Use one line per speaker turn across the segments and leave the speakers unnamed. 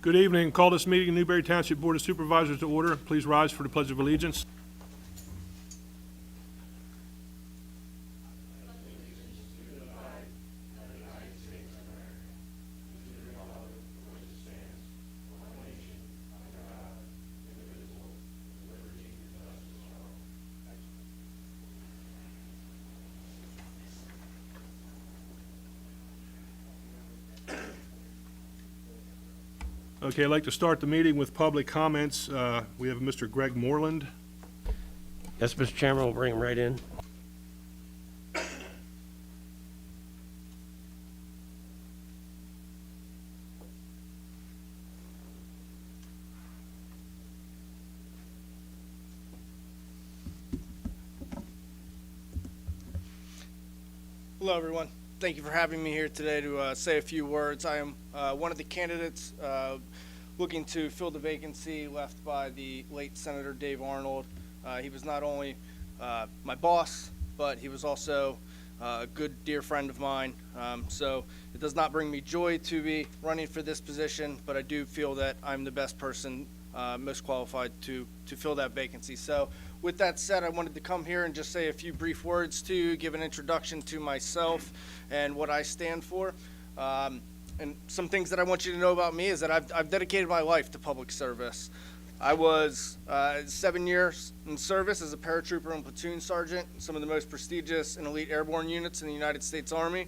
Good evening. Call this meeting of Newberry Township Board of Supervisors to order. Please rise for the Pledge of Allegiance. Okay, I'd like to start the meeting with public comments. We have Mr. Greg Moreland.
Yes, Mr. Chairman, we'll bring him right in.
Hello, everyone. Thank you for having me here today to say a few words. I am one of the candidates looking to fill the vacancy left by the late Senator Dave Arnold. He was not only my boss, but he was also a good, dear friend of mine. So it does not bring me joy to be running for this position, but I do feel that I'm the best person most qualified to fill that vacancy. So with that said, I wanted to come here and just say a few brief words to you, give an introduction to myself and what I stand for. And some things that I want you to know about me is that I've dedicated my life to public service. I was 7 years in service as a paratrooper and platoon sergeant, some of the most prestigious and elite airborne units in the United States Army.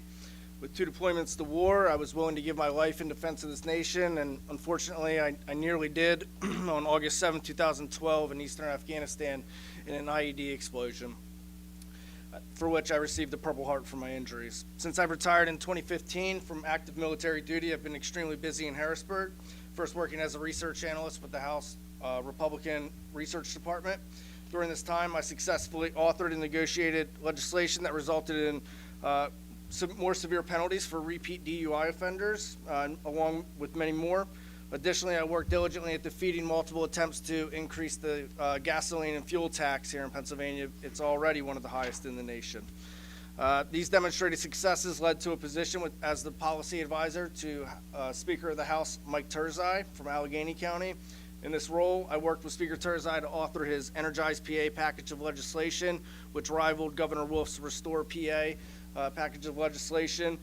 With 2 deployments to war, I was willing to give my life in defense of this nation, and unfortunately, I nearly did on August 7, 2012 in eastern Afghanistan in an IED explosion, for which I received the Purple Heart for my injuries. Since I retired in 2015 from active military duty, I've been extremely busy in Harrisburg, first working as a research analyst with the House Republican Research Department. During this time, I successfully authored and negotiated legislation that resulted in some more severe penalties for repeat DUI offenders, along with many more. Additionally, I worked diligently at defeating multiple attempts to increase the gasoline and fuel tax here in Pennsylvania. It's already one of the highest in the nation. These demonstrated successes led to a position as the policy advisor to Speaker of the House Mike Turzai from Allegheny County. In this role, I worked with Speaker Turzai to author his Energize PA package of legislation, which rivaled Governor Wolf's Restore PA package of legislation.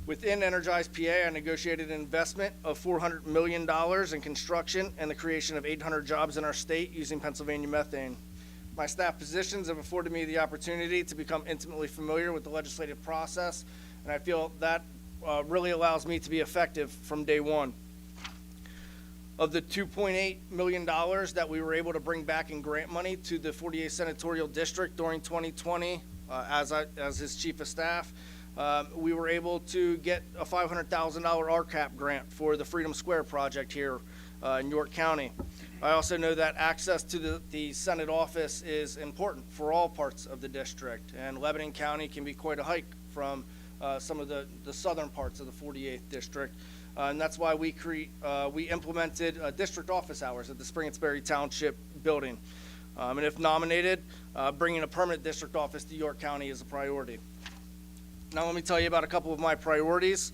Within Energize PA, I negotiated an investment of $400 million in construction and the creation of 800 jobs in our state using Pennsylvania methane. My staff positions have afforded me the opportunity to become intimately familiar with the legislative process, and I feel that really allows me to be effective from day one. Of the $2.8 million that we were able to bring back in grant money to the 48th Senatorial District during 2020, as his chief of staff, we were able to get a $500,000 RCAP grant for the Freedom Square project here in York County. I also know that access to the Senate office is important for all parts of the district, and Lebanon County can be quite a hike from some of the southern parts of the 48th district. And that's why we implemented district office hours at the Springettsbury Township building. And if nominated, bringing a permanent district office to York County is a priority. Now let me tell you about a couple of my priorities.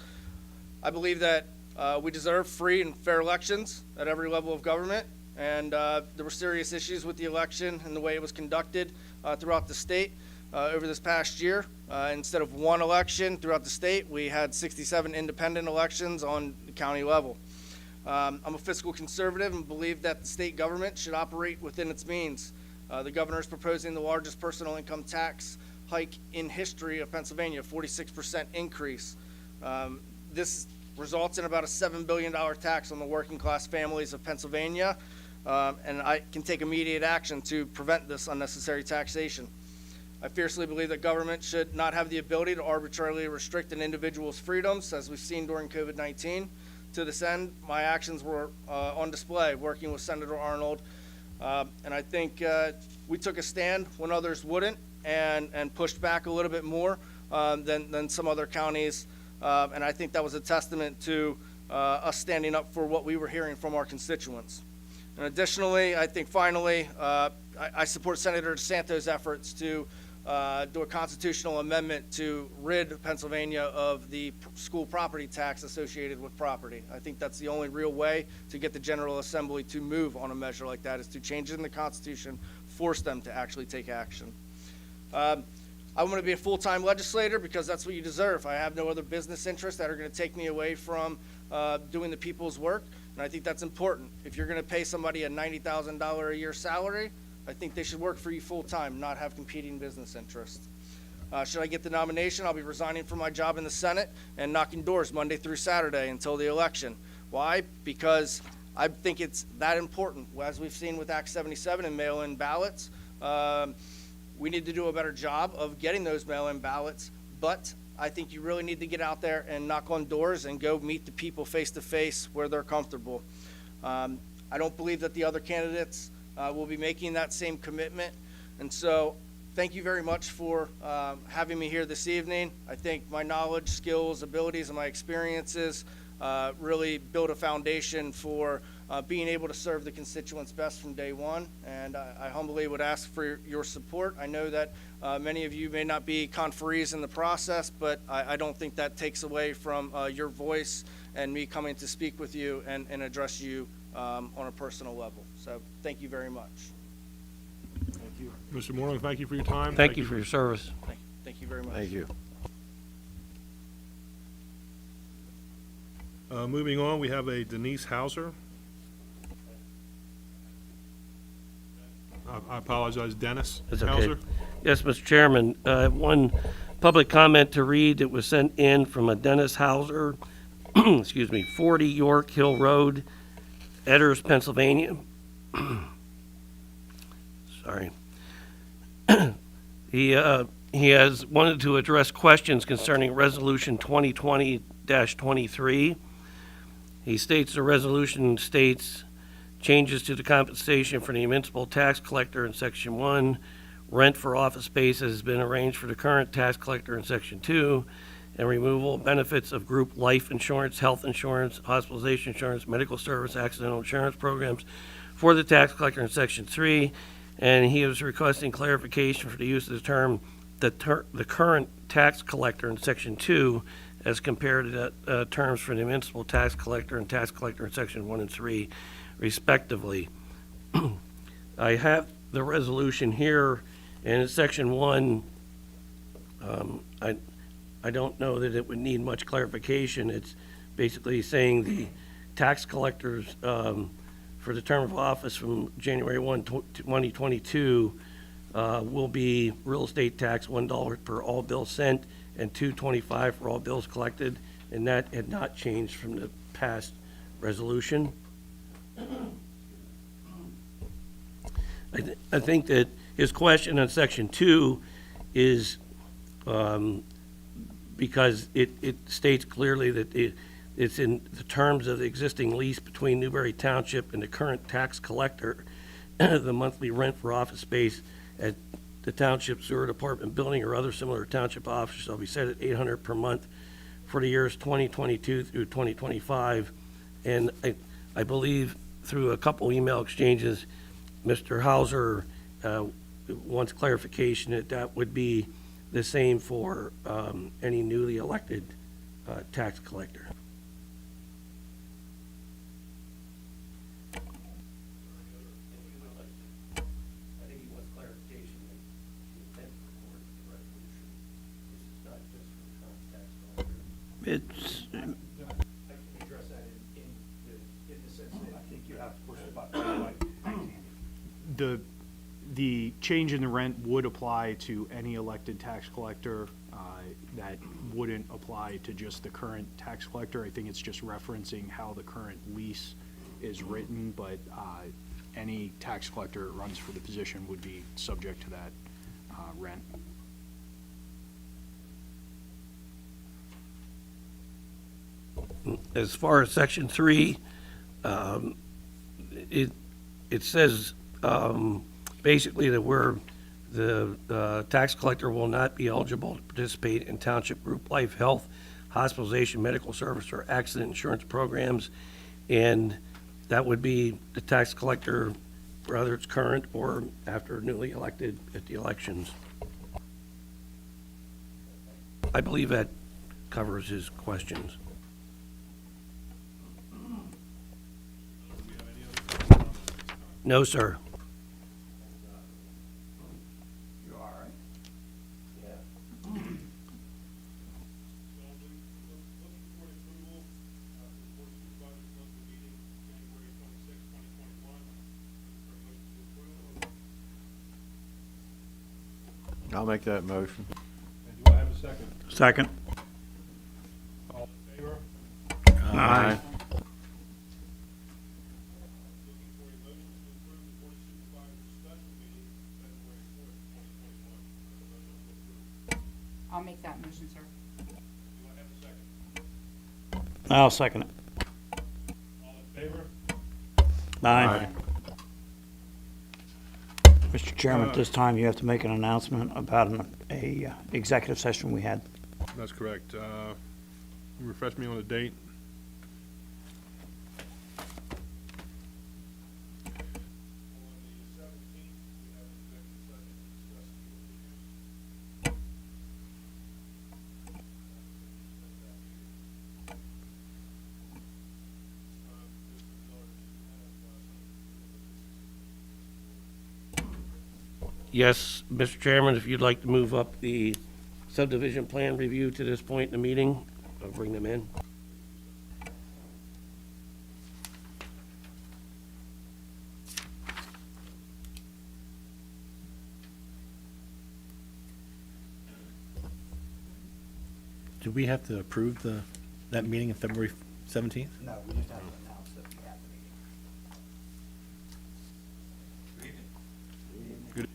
I believe that we deserve free and fair elections at every level of government, and there were serious issues with the election and the way it was conducted throughout the state over this past year. Instead of one election throughout the state, we had 67 independent elections on the county level. I'm a fiscal conservative and believe that the state government should operate within its means. The governor is proposing the largest personal income tax hike in history of Pennsylvania, 46% increase. This results in about a $7 billion tax on the working class families of Pennsylvania, and I can take immediate action to prevent this unnecessary taxation. I fiercely believe that government should not have the ability to arbitrarily restrict an individual's freedoms, as we've seen during COVID-19. To this end, my actions were on display, working with Senator Arnold, and I think we took a stand when others wouldn't, and pushed back a little bit more than some other counties, and I think that was a testament to us standing up for what we were hearing from our constituents. And additionally, I think finally, I support Senator DeSanto's efforts to do a constitutional amendment to rid Pennsylvania of the school property tax associated with property. I think that's the only real way to get the General Assembly to move on a measure like that, is to change it in the Constitution, force them to actually take action. I want to be a full-time legislator because that's what you deserve. I have no other business interests that are going to take me away from doing the people's work, and I think that's important. If you're going to pay somebody a $90,000 a year salary, I think they should work for you full-time, not have competing business interests. Should I get the nomination, I'll be resigning from my job in the Senate and knocking doors Monday through Saturday until the election. Why? Because I think it's that important. As we've seen with Act 77 and mail-in ballots, we need to do a better job of getting those mail-in ballots, but I think you really need to get out there and knock on doors and go meet the people face-to-face where they're comfortable. I don't believe that the other candidates will be making that same commitment, and so thank you very much for having me here this evening. I think my knowledge, skills, abilities, and my experiences really build a foundation for being able to serve the constituents best from day one, and I humbly would ask for your support. I know that many of you may not be conferees in the process, but I don't think that takes away from your voice and me coming to speak with you and address you on a personal level. So thank you very much.
Thank you. Mr. Moreland, thank you for your time.
Thank you for your service.
Thank you very much.
Thank you.
Moving on, we have a Denise Hauser. I apologize, Dennis
That's okay.
Hauser.
Yes, Mr. Chairman, one public comment to read that was sent in from a Dennis Hauser, excuse me, 40 York Hill Road, Edders, Pennsylvania. Sorry. He has wanted to address questions concerning Resolution 2020-23. He states the resolution states changes to the compensation for the municipal tax collector in Section 1. Rent for office space has been arranged for the current tax collector in Section 2. And removal of benefits of group life insurance, health insurance, hospitalization insurance, medical service, accidental insurance programs for the tax collector in Section 3. And he is requesting clarification for the use of the term the current tax collector in Section 2 as compared to the terms for the municipal tax collector and tax collector in Section 1 and 3, respectively. I have the resolution here, and in Section 1, I don't know that it would need much clarification. It's basically saying the tax collectors for the term of office from January 1, 2022 will be real estate tax $1 per all bills sent and $2.25 for all bills collected, and that had not changed from the past resolution. I think that his question on Section 2 is because it states clearly that it's in the terms of the existing lease between Newbury Township and the current tax collector. The monthly rent for office space at the township sewer department building or other similar township office shall be set at $800 per month for the years 2022 through 2025. And I believe through a couple email exchanges, Mr. Hauser wants clarification that that would be the same for any newly elected tax collector. I think he wants clarification that the intent for the resolution is not just for the current tax collector.
It's,
I can address that in the sense that I think you have to push the button. The change in the rent would apply to any elected tax collector. That wouldn't apply to just the current tax collector. I think it's just referencing how the current lease is written, but any tax collector that runs for the position would be subject to that rent.
As far as Section 3, it says basically that the tax collector will not be eligible to participate in township group life, health, hospitalization, medical service, or accident insurance programs, and that would be the tax collector, whether it's current or after newly elected at the elections. I believe that covers his questions.
Do we have any other public comments at this time?
No, sir.
You all right?
So looking for the approval for the Board of Supervisors monthly meeting, January 26, 2021. For a motion to approve.
I'll make that motion.
And do I have a second?
Second.
All in favor?
Aye.
Looking for a motion to approve the Board of Supervisors special meeting, February 4th, 2021. A motion to approve.
I'll make that motion, sir.
Do I have a second?
I'll second it.
All in favor?
Aye. Mr. Chairman, at this time, you have to make an announcement about a executive session we had.
That's correct. Refresh me on the date. On the 17th, we have an executive session to discuss legal issues.
Yes, Mr. Chairman, if you'd like to move up the subdivision plan review to this point in the meeting, I'll bring them in.
Do we have to approve that meeting in February 17th?
No, we just have to announce that we have the meeting.
Good.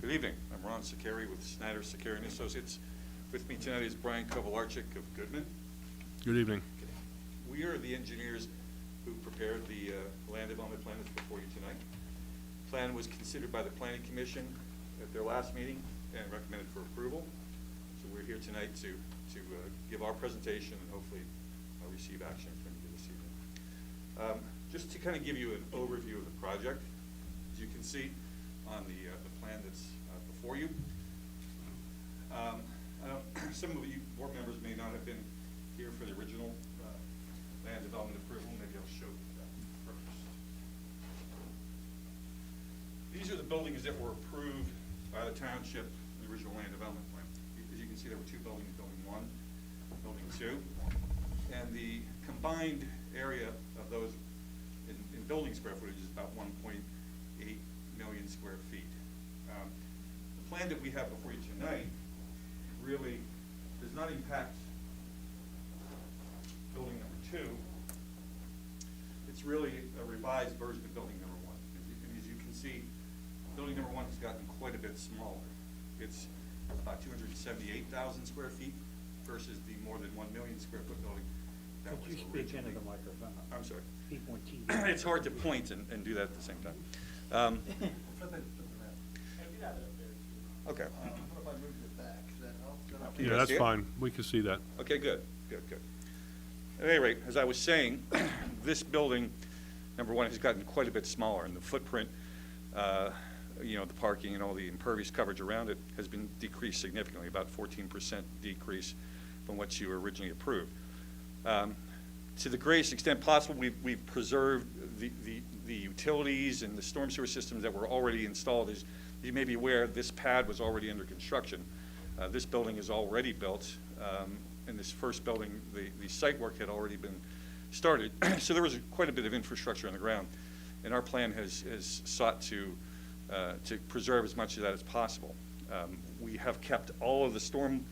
Good evening. I'm Ron Sakari with Snyder Sakari and Associates. With me tonight is Brian Kovalarczyk of Goodman.
Good evening.
We are the engineers who prepared the land development plan that's before you tonight. Plan was considered by the Planning Commission at their last meeting and recommended for approval. So we're here tonight to give our presentation and hopefully receive action from you this evening. Just to kind of give you an overview of the project, as you can see on the plan that's before you. Some of you board members may not have been here for the original land development approval. Maybe I'll show that first. These are the buildings that were approved by the township in the original land development plan. As you can see, there were two buildings, building 1, building 2. And the combined area of those in building square footage is about 1.8 million square feet. The plan that we have before you tonight really does not impact building number 2. It's really a revised version of building number 1. And as you can see, building number 1 has gotten quite a bit smaller. It's about 278,000 square feet versus the more than 1 million square foot building that was originally.
microphone?
I'm sorry.
Speak more TV.
It's hard to point and do that at the same time. Okay. Can you
Yeah,
guys
that's
see it?
fine. We can see that.
Okay, good. At any rate, as I was saying, this building, number 1, has gotten quite a bit smaller, and the footprint, the parking and all the impervious coverage around it has been decreased significantly, about 14% decrease from what you originally approved. To the greatest extent possible, we've preserved the utilities and the storm sewer systems that were already installed. As you may be aware, this pad was already under construction. This building is already built. In this first building, the site work had already been started. So there was quite a bit of infrastructure on the ground. And our plan has sought to preserve as much of that as possible. We have kept all of the storm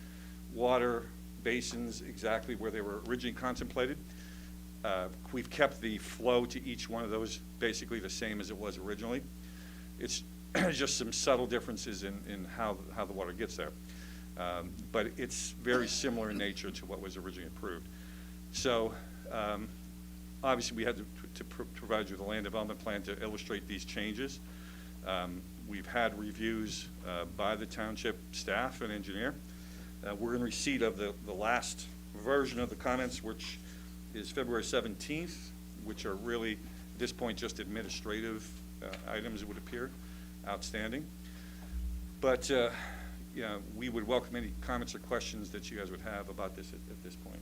water basins exactly where they were originally contemplated. We've kept the flow to each one of those basically the same as it was originally. It's just some subtle differences in how the water gets there. But it's very similar in nature to what was originally approved. So obviously, we had to provide you the land development plan to illustrate these changes. We've had reviews by the township staff and engineer. We're in receipt of the last version of the comments, which is February 17th, which are really, at this point, just administrative items, it would appear, outstanding. But we would welcome any comments or questions that you guys would have about this at this point.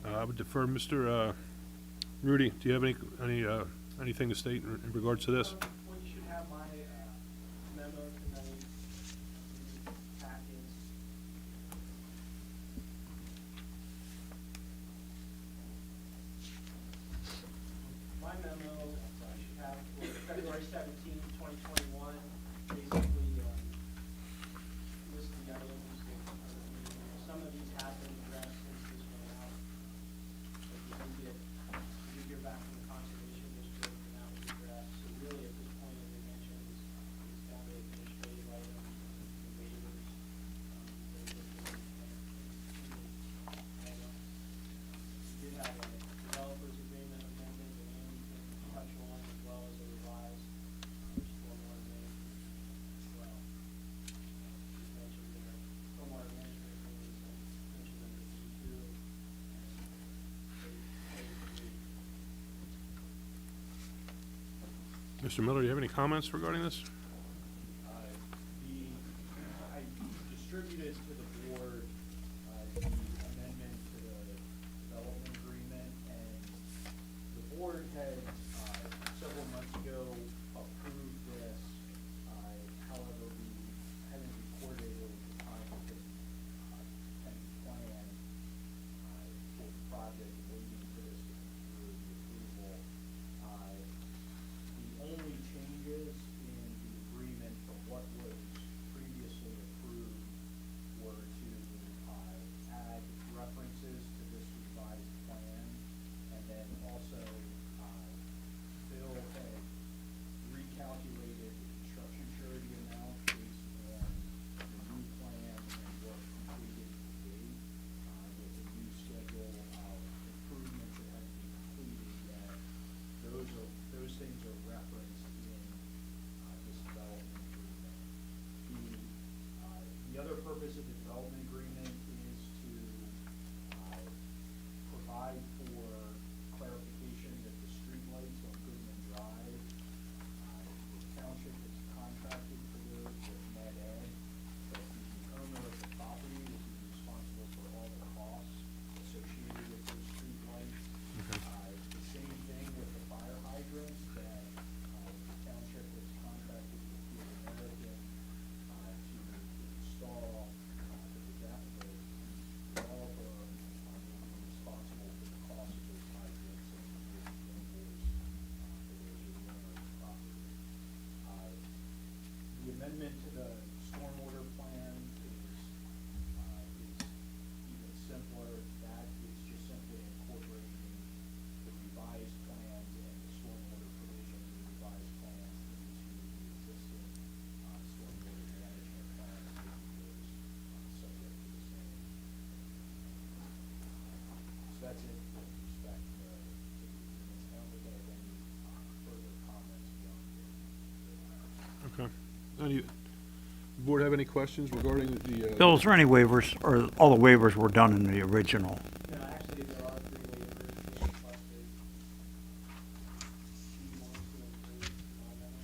I would defer, Mr. Rudy, do you have anything to state in regards to this?
Well, you should have my memo tonight, packets. My memo, I should have for February 17th, 2021, basically list the items that some of these have been addressed since this went out. But you did hear back from the Conservation District, and that was addressed. So really, at this point, as I mentioned, it's down to administrative items and waivers. We did have a developers agreement amendment that Andy can touch on, as well as a revised stormwater management as well. He's mentioned the stormwater management agreement, mentioned under D2.
Mr. Miller, do you have any comments regarding this?
I distributed to the board the amendment to the development agreement, and the board had several months ago approved this. However, we hadn't recorded it at the time of the plan for the project, waiting for this to come through the approval. The only changes in the agreement from what was previously approved were to add references to this revised plan, and then also Bill had recalculated the construction surety amount based on the new plan and work completed to date, with a new schedule of improvements that had to be completed yet. Those things are referenced in this development agreement. The other purpose of the development agreement is to provide for clarification that the streetlights on Goodman Drive, the township is contracted for those with Med Ed, but the owner of the property will be responsible for all the costs associated with those streetlights. The same thing with the fire hydrants that the township was contracted with Field American to install. The developer will be responsible for the cost of those hydrants and the invoice for those who own the property. The amendment to the stormwater plan is even simpler. That is just simply incorporating the revised plans and the stormwater provisions of the revised plans into the existing stormwater management plan, making those subject to the same. So that's it with respect to the agreements. I don't think I have any further comments beyond it.
Okay. Board have any questions regarding the?
Bill, is there any waivers, or all the waivers were done in the original?
No, actually, there are 3 waivers that are requested. Do you want to include my memo?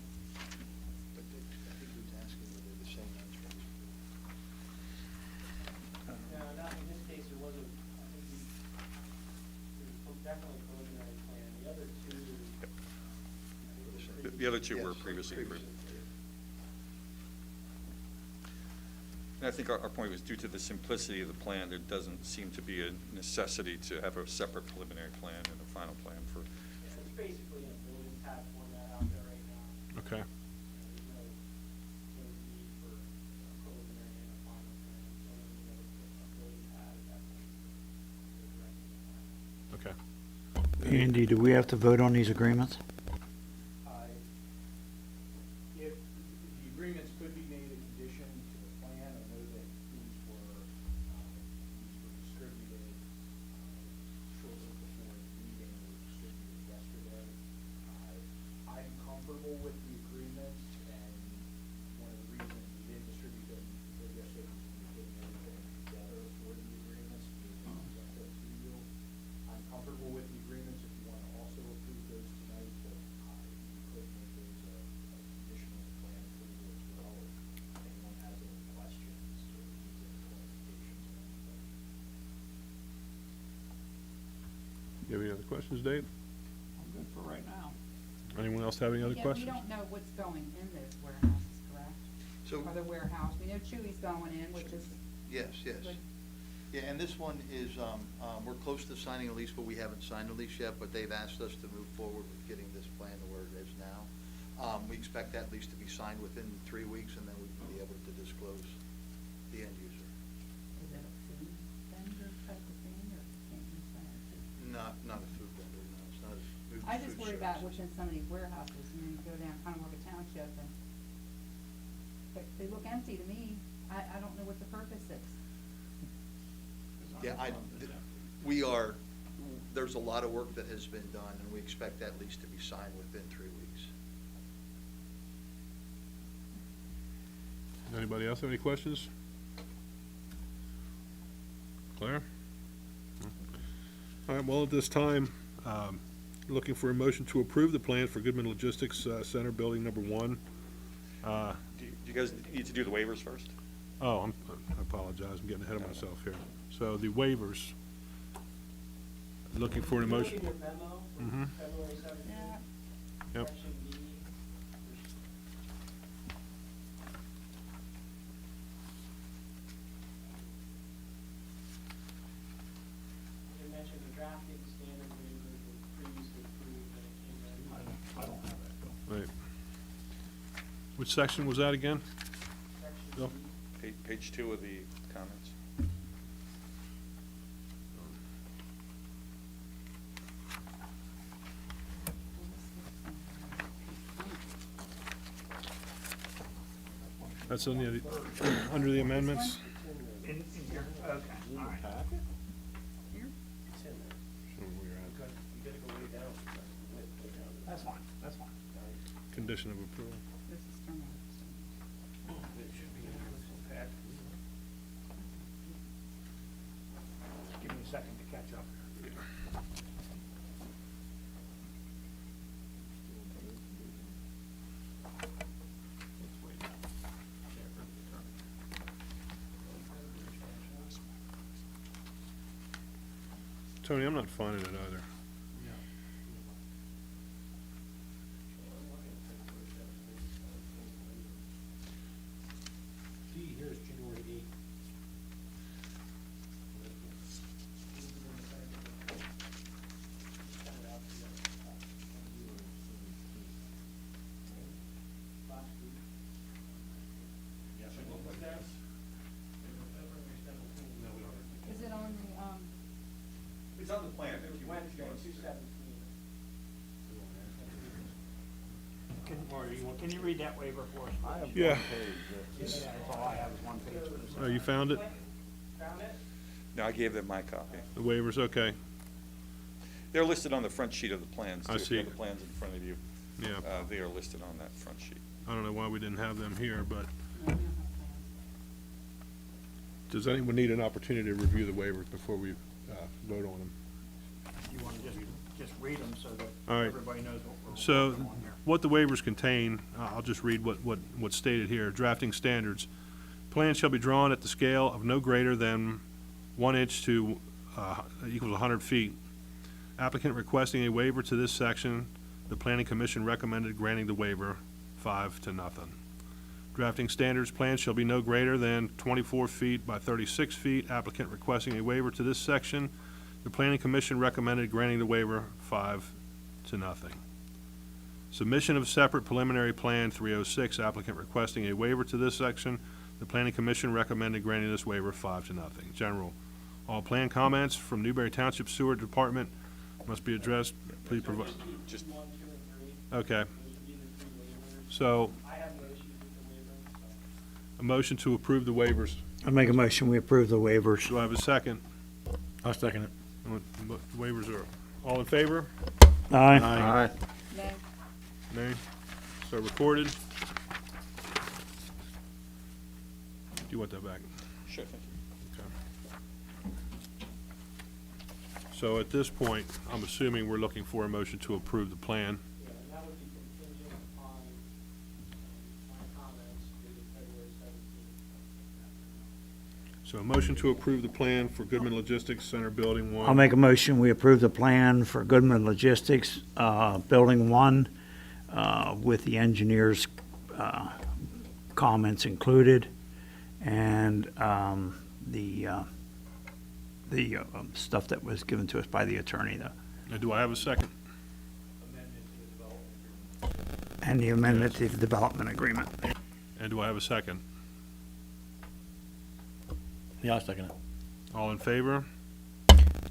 I think he was asking whether the same answer was.
No, not in this case, there was a, I think there's definitely a preliminary plan. The other 2.
The other two were
Yes,
previously approved. And I think our point was due to the simplicity of the plan, there doesn't seem to be a necessity to have a separate preliminary plan and a final plan for.
Yeah, it's basically in a building pad format out there right now.
Okay.
There's no need for a preliminary and a final plan. So, a building pad at that point.
Okay.
Andy, do we have to vote on these agreements?
comfortable with the agreement, and one of the reasons we didn't distribute them yesterday was we were getting everything together for the agreements, we were going to present them to you. I'm comfortable with the agreements if you want to also approve those tonight, but you could make those a conditional plan approval as well, if anyone has any questions or needs any clarifications on anything.
You have any other questions, Dave?
I'm good for right now.
Anyone else have any other
Yeah,
questions?
we don't know what's going in those warehouses, correct?
So,
Or the warehouse, we know Chewy's going in, which is
yes, yes.
good.
Yeah, and this one is, we're close to signing a lease, but we haven't signed a lease yet, but they've asked us to move forward with getting this plan to where it is now. We expect that lease to be signed within 3 weeks, and then we can be able to disclose the end user.
Is it a food vendor type of thing, or can't you say it?
Not a food vendor, no, it's not a food.
I just
food
worry about
service.
what's in some of these warehouses, and then you go down Conowaka Township, and they look empty to me. I don't know what the purpose is.
Yeah, there's a lot of work that has been done, and we expect that lease to be signed within 3 weeks.
Anybody else have any questions? Claire? All right, well, at this time, looking for a motion to approve the plan for Goodman Logistics Center Building Number 1.
Do you guys need to do the waivers first?
Oh, I apologize, I'm getting ahead of myself here. So the waivers, looking for a motion.
In your memo,
Mhm.
February 17th,
Yep.
section B, it mentioned the drafting standard waivers were previously approved and it came in.
I don't have that.
Right. Which section was that again?
Section
Bill?
B.
Page 2 of the comments.
That's on the, under the amendments?
In here, okay, all right.
It's in there.
Show me where you're at.
You gotta go way down. Way down.
That's fine, that's fine.
Condition of approval.
This is from.
It should be in your full pack.
Give me a second to catch up.
Tony, I'm not finding it either.
D here is January 8th.
Is it on the,
It's on the plan.
It was Wednesday, 2/17.
Can you read that waiver for us? I have
Yeah.
That's all I have is one page.
Oh, you found it?
Found it?
No, I gave them my copy.
The waivers, okay.
They're listed on the front sheet of the plans, too.
I
If you have
see.
the plans in front of you,
Yeah.
they are listed on that front sheet.
I don't know why we didn't have them here, but
we don't have plans.
does anyone need an opportunity to review the waivers before we vote on them?
You want to just read them so that
All right.
everybody knows what we're
So,
working on here.
what the waivers contain, I'll just read what's stated here. Drafting standards. Plans shall be drawn at the scale of no greater than 1 inch to equals 100 feet. Applicant requesting a waiver to this section, the planning commission recommended granting the waiver, 5-0. Drafting standards, plans shall be no greater than 24 feet by 36 feet. Applicant requesting a waiver to this section, the planning commission recommended granting the waiver, 5-0. Submission of separate preliminary plan 306, applicant requesting a waiver to this section. The planning commission recommended granting this waiver 5-0. General, all plan comments from Newberry Township Sewer Department must be addressed. Please provide.
Just-
1, 2, and 3.
Okay,
Those would be the 3 waivers.
so
I have no issues with the waivers, so.
a motion to approve the waivers.
I make a motion, we approve the waivers.
Do I have a second?
I'll second it.
Waivers are, all in favor?
Aye.
Aye.
No,
Nay? So recorded. Do you want that back?
Sure, thank you.
Okay. So at this point, I'm assuming we're looking for a motion to approve the plan.
Yeah, and that would be contingent upon my comments dated February 17th.
So a motion to approve the plan for Goodman Logistics Center Building 1.
I'll make a motion, we approve the plan for Goodman Logistics, Building 1, with the engineer's comments included, and the stuff that was given to us by the attorney,
Now, do I have a second?
and the amendment to the development agreement.
And do I have a second?
Yeah, I'll second it.
All in favor?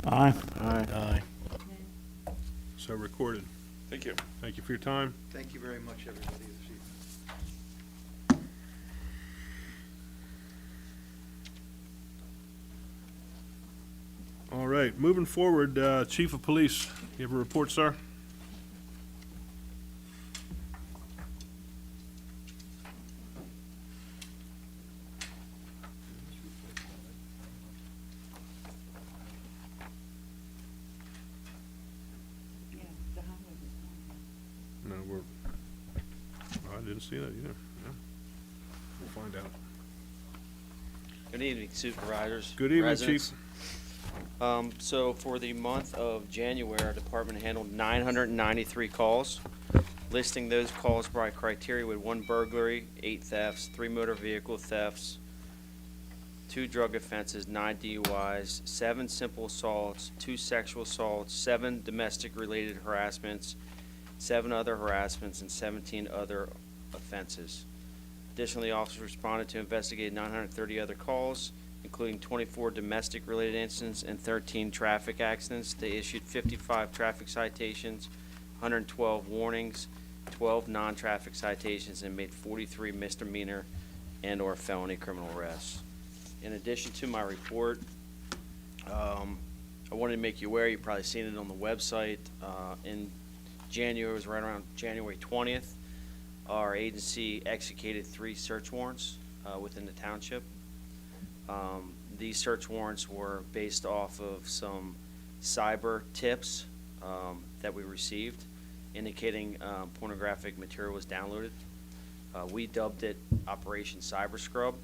Aye.
Aye.
So recorded.
Thank you.
Thank you for your time.
Thank you very much, everybody, this evening.
All right, moving forward, Chief of Police, you have a report, sir?
Yeah, the highway was on.
No, I didn't see that either. Yeah. We'll find out.
Good evening, supervisors.
Good evening,
residents.
Chief.
So for the month of January, our department handled 993 calls. Listing those calls by criteria with 1 burglary, 8 thefts, 3 motor vehicle thefts, 2 drug offenses, 9 DUIs, 7 simple assaults, 2 sexual assaults, 7 domestic-related harassments, 7 other harassments, and 17 other offenses. Additionally, officers responded to investigate 930 other calls, including 24 domestic-related incidents and 13 traffic accidents. They issued 55 traffic citations, 112 warnings, 12 non-traffic citations, and made 43 misdemeanor and/or felony criminal arrests. In addition to my report, I wanted to make you aware, you've probably seen it on the website, in January, it was right around January 20th, our agency executed 3 search warrants within the township. These search warrants were based off of some cyber tips that we received indicating pornographic material was downloaded. We dubbed it Operation Cyber Scrub.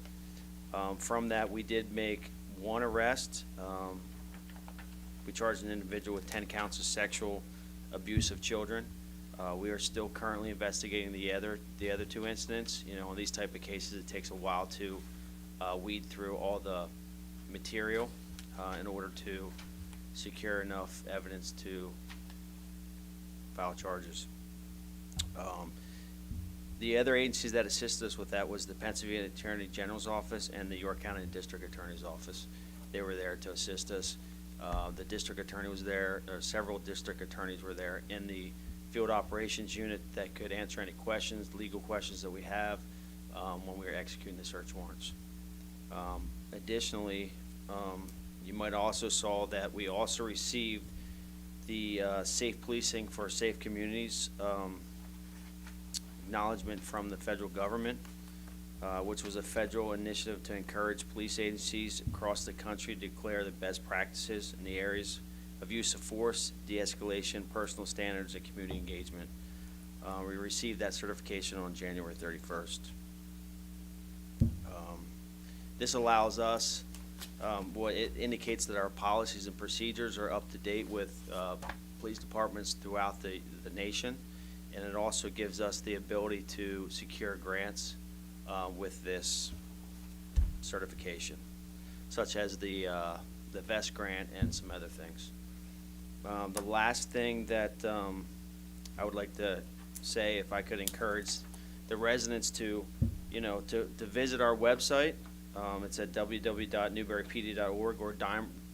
From that, we did make 1 arrest. We charged an individual with 10 counts of sexual abuse of children. We are still currently investigating the other 2 incidents. You know, in these type of cases, it takes a while to weed through all the material in order to secure enough evidence to file charges. The other agencies that assisted us with that was the Pennsylvania Attorney General's Office and the York County District Attorney's Office. They were there to assist us. The district attorney was there, or several district attorneys were there in the field operations unit that could answer any questions, legal questions that we have when we were executing the search warrants. Additionally, you might also saw that we also received the Safe Policing for Safe Communities acknowledgement from the federal government, which was a federal initiative to encourage police agencies across the country to declare the best practices in the areas of use of force, de-escalation, personal standards, and community engagement. We received that certification on January 31st. This allows us, it indicates that our policies and procedures are up to date with police departments throughout the nation, and it also gives us the ability to secure grants with this certification, such as the VEST grant and some other things. The last thing that I would like to say, if I could encourage the residents to, to visit our website. It's at www.newberrypd.org, or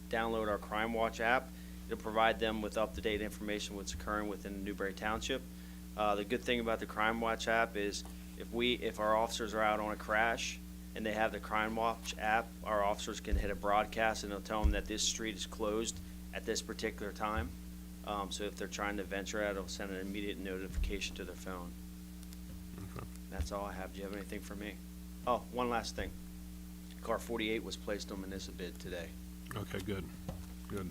download our Crime Watch app. It'll provide them with up-to-date information what's occurring within Newberry Township. The good thing about the Crime Watch app is if our officers are out on a crash and they have the Crime Watch app, our officers can hit a broadcast and it'll tell them that this street is closed at this particular time. So if they're trying to venture out, it'll send an immediate notification to their phone. That's all I have. Do you have anything for me? Oh, one last thing. Car 48 was placed on municipal bid today.
Okay, good, good.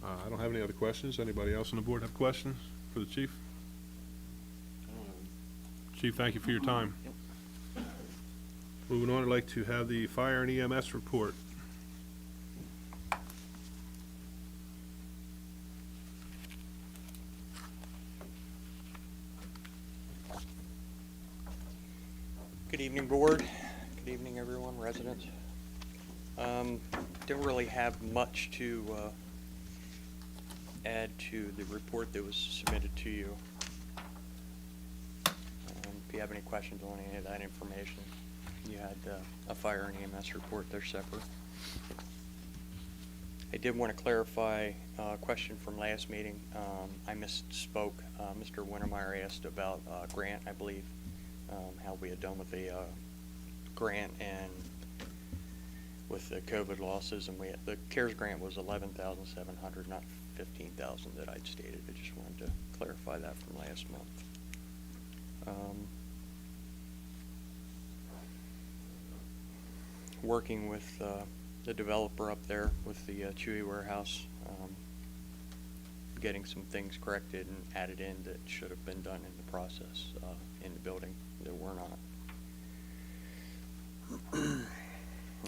I don't have any other questions. Anybody else on the board have questions for the chief? Chief, thank you for your time. Moving on, I'd like to have the fire and EMS report.
Good evening, board. Good evening, everyone, residents. Don't really have much to add to the report that was submitted to you. If you have any questions on any of that information, you had a fire and EMS report there separate. I did want to clarify a question from last meeting. I misspoke. Mr. Wintermeyer asked about grant, I believe, how we had done with the grant and with the COVID losses, and the CARES grant was 11,700, not 15,000 that I'd stated. I just wanted to clarify that from last month. Working with the developer up there with the Chewy warehouse, getting some things corrected and added in that should have been done in the process in the building that were not.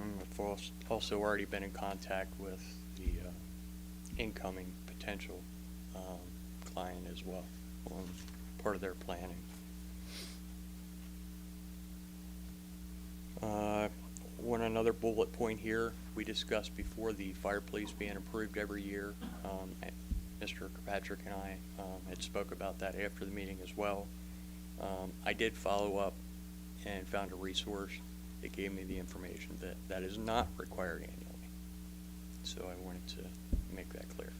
I've also already been in contact with the incoming potential client as well on part of their planning. One another bullet point here, we discussed before the fire police being approved every year. Mr. Kirkpatrick and I had spoke about that after the meeting as well. I did follow up and found a resource that gave me the information that that is not required annually. So I wanted to make that clear.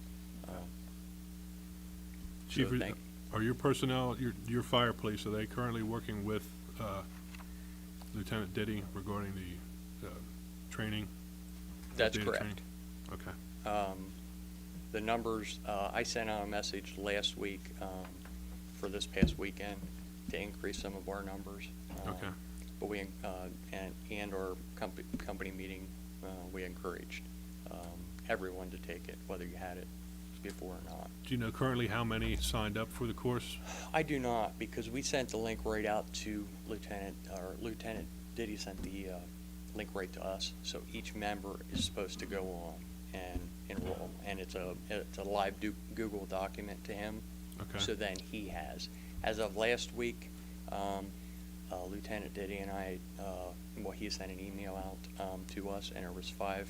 Chief,
so
are your personnel, your fire police, are they currently working with Lieutenant Diddy regarding the training?
That's
data
correct.
training? Okay.
The numbers, I sent out a message last week for this past weekend to increase some of our numbers.
Okay.
But we, and our company meeting, we encouraged everyone to take it, whether you had it before or not.
Do you know currently how many signed up for the course?
I do not, because we sent the link right out to Lieutenant Diddy sent the link right to us. So each member is supposed to go on and enroll, and it's a live Google document to him.
Okay.
So then he has. As of last week, Lieutenant Diddy and I, he sent an email out to us, and there was 5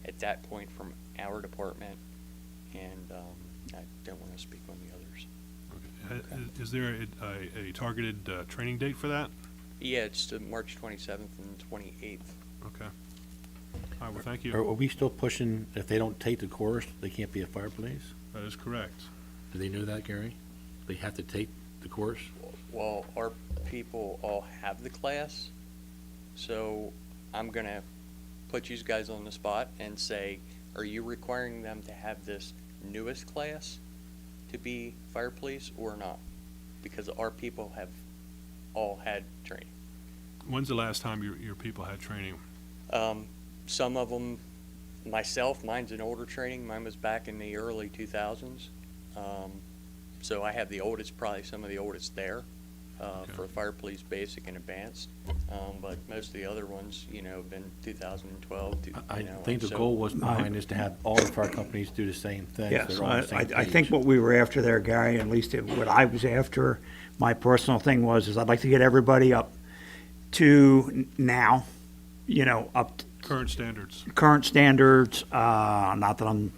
at that point from our department, and I don't want to speak on the others.
Okay.
Okay.
Is there a targeted training date for that?
Yeah, it's to March 27th and 28th.
Okay. All right, well, thank
Are
you.
we still pushing, if they don't take the course, they can't be a fire police?
That is correct.
Do they know that, Gary? They have to take the course?
Well, our people all have the class, so I'm going to put you guys on the spot and say, are you requiring them to have this newest class to be fire police or not? Because our people have all had training.
When's the last time your people had training?
Some of them, mine's an older training. Mine was back in the early 2000s. So I have the oldest, probably some of the oldest there for fire police basic and advanced. But most of the other ones, have been 2012.
I think the goal was behind is to have all the fire companies do the same thing. so
Yes,
they're all on the same
I think
page.
what we were after there, Gary, at least what I was after, my personal thing is I'd like to get everybody up to now, up to
Current standards.
current standards. Not that I'm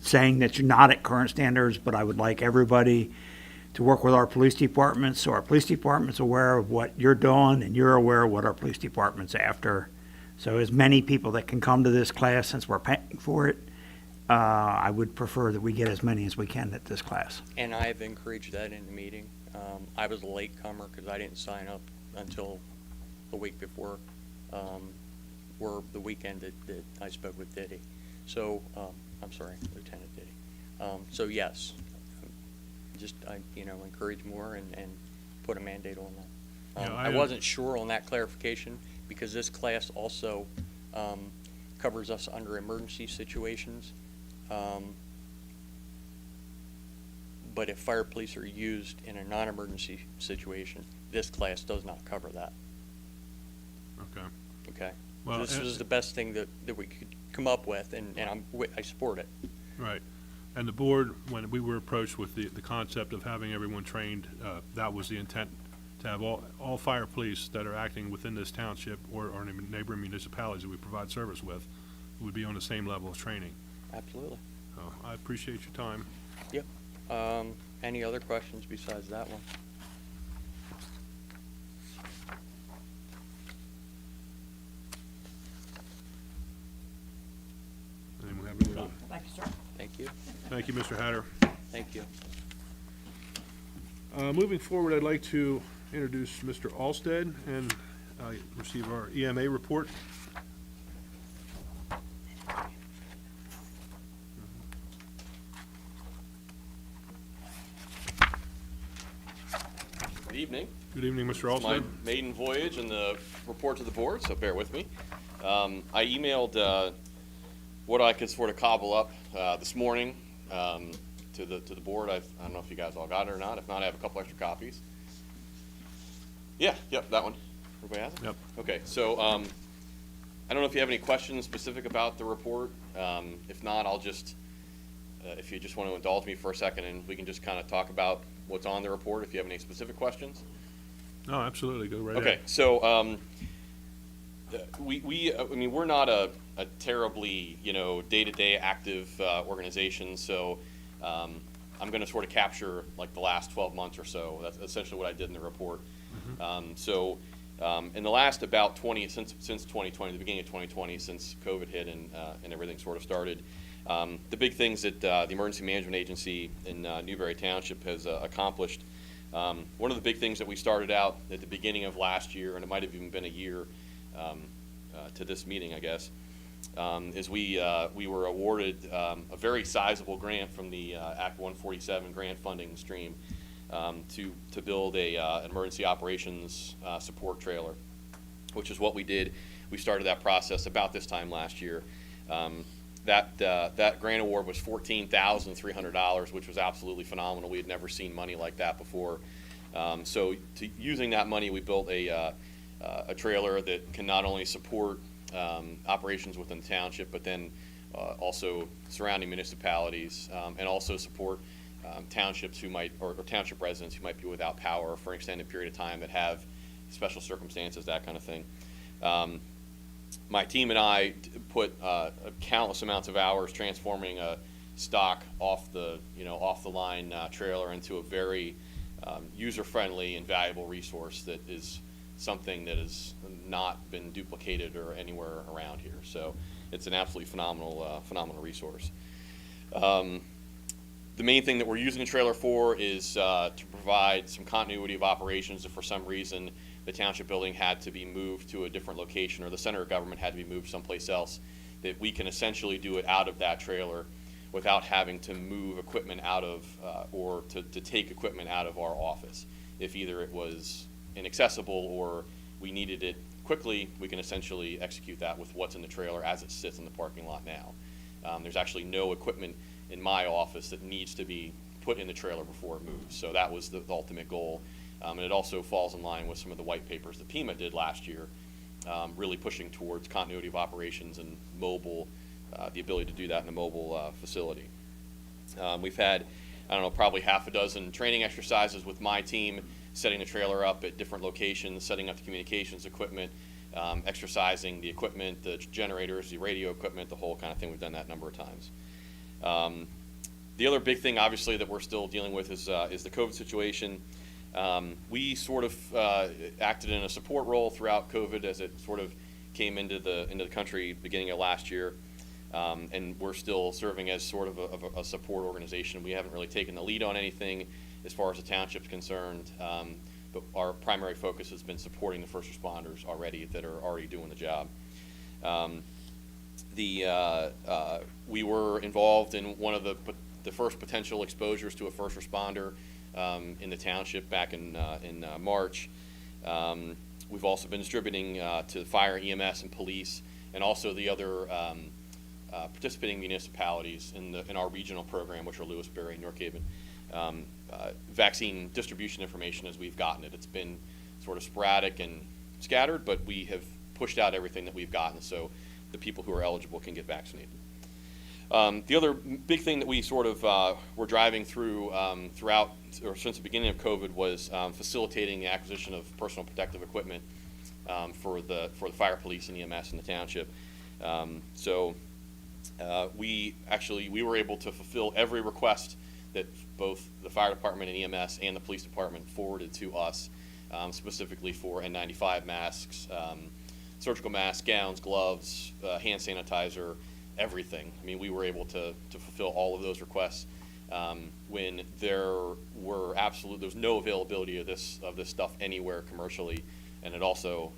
saying that you're not at current standards, but I would like everybody to work with our police departments, so our police department's aware of what you're doing, and you're aware of what our police department's after. So as many people that can come to this class, since we're paying for it, I would prefer that we get as many as we can at this class.
And I've encouraged that in the meeting. I was a latecomer because I didn't sign up until the week before, or the weekend that I spoke with Diddy. So, I'm sorry, Lieutenant Diddy. So yes, I encourage more and put a mandate on that.
Yeah,
I wasn't sure on that clarification, because this class also covers us under emergency situations. But if fire police are used in a non-emergency situation, this class does not cover that,
Okay.
okay?
Well,
This was the best thing that we could come up with, and I support it.
Right. And the board, when we were approached with the concept of having everyone trained, that was the intent, to have all fire police that are acting within this township or neighboring municipalities that we provide service with would be on the same level of training.
Absolutely.
So I appreciate your time.
Yep. Any other questions besides that one?
Anyone have any other?
Thank you, sir.
Thank you.
Thank you, Mr. Hatter.
Thank you.
Moving forward, I'd like to introduce Mr. Alstead and receive our EMA report.
Good evening.
Good evening, Mr.
It's my
Alstead.
maiden voyage and the report to the board, so bear with me. I emailed what I could sort of cobble up this morning to the board. I don't know if you guys all got it or not. If not, I have a couple extra copies. Yeah, yep, that one. Everybody has it?
Yep.
Okay, so I don't know if you have any questions specific about the report. If not, I'll just, if you just want to indulge me for a second, and we can just kind of talk about what's on the report, if you have any specific questions.
No, absolutely, go right ahead.
Okay, so I mean, we're not a terribly, day-to-day active organization, so I'm going to sort of capture like the last 12 months or so. That's essentially what I did in the report. In the last about since 2020, the beginning of 2020, since COVID hit and everything sort of started, the big things that the Emergency Management Agency in Newberry Township has accomplished. One of the big things that we started out at the beginning of last year, and it might have even been a year to this meeting, I guess, is we were awarded a very sizable grant from the Act 147 grant funding stream to build an emergency operations support trailer, which is what we did. We started that process about this time last year. That grant award was $14,300, which was absolutely phenomenal. We had never seen money like that before. So using that money, we built a trailer that can not only support operations within the township, but then also surrounding municipalities, and also support townships who might, or township residents who might be without power for an extended period of time that have special circumstances, that kind of thing. My team and I put countless amounts of hours transforming a stock off the line trailer into a very user-friendly and valuable resource that is something that has not been duplicated or anywhere around here. So it's an absolutely phenomenal resource. The main thing that we're using the trailer for is to provide some continuity of operations if for some reason the township building had to be moved to a different location or the center of government had to be moved someplace else, that we can essentially do it out of that trailer without having to move equipment out of or to take equipment out of our office. If either it was inaccessible or we needed it quickly, we can essentially execute that with what's in the trailer as it sits in the parking lot now. There's actually no equipment in my office that needs to be put in the trailer before it moves. So that was the ultimate goal. And it also falls in line with some of the white papers that PEMA did last year, really pushing towards continuity of operations and mobile, the ability to do that in a mobile facility. We've had, probably half a dozen training exercises with my team, setting the trailer up at different locations, setting up the communications equipment, exercising the equipment, the generators, the radio equipment, the whole kind of thing. We've done that a number of times. The other big thing, obviously, that we're still dealing with is the COVID situation. We sort of acted in a support role throughout COVID as it sort of came into the country beginning of last year, and we're still serving as sort of a support organization. We haven't really taken the lead on anything as far as the township's concerned, but our primary focus has been supporting the first responders already that are already doing the job. We were involved in one of the first potential exposures to a first responder in the township back in March. We've also been distributing to fire, EMS, and police, and also the other participating municipalities in our regional program, which are Lewisberry, North Haven, vaccine distribution information as we've gotten it. It's been sort of sporadic and scattered, but we have pushed out everything that we've gotten so the people who are eligible can get vaccinated. The other big thing that we sort of were driving through throughout or since the beginning of COVID was facilitating the acquisition of personal protective equipment for the fire, police, and EMS in the township. We were able to fulfill every request that both the fire department and EMS and the police department forwarded to us, specifically for N95 masks, surgical masks, gowns, gloves, hand sanitizer, everything. I mean, we were able to fulfill all of those requests when there was no availability of this stuff anywhere commercially, and it also,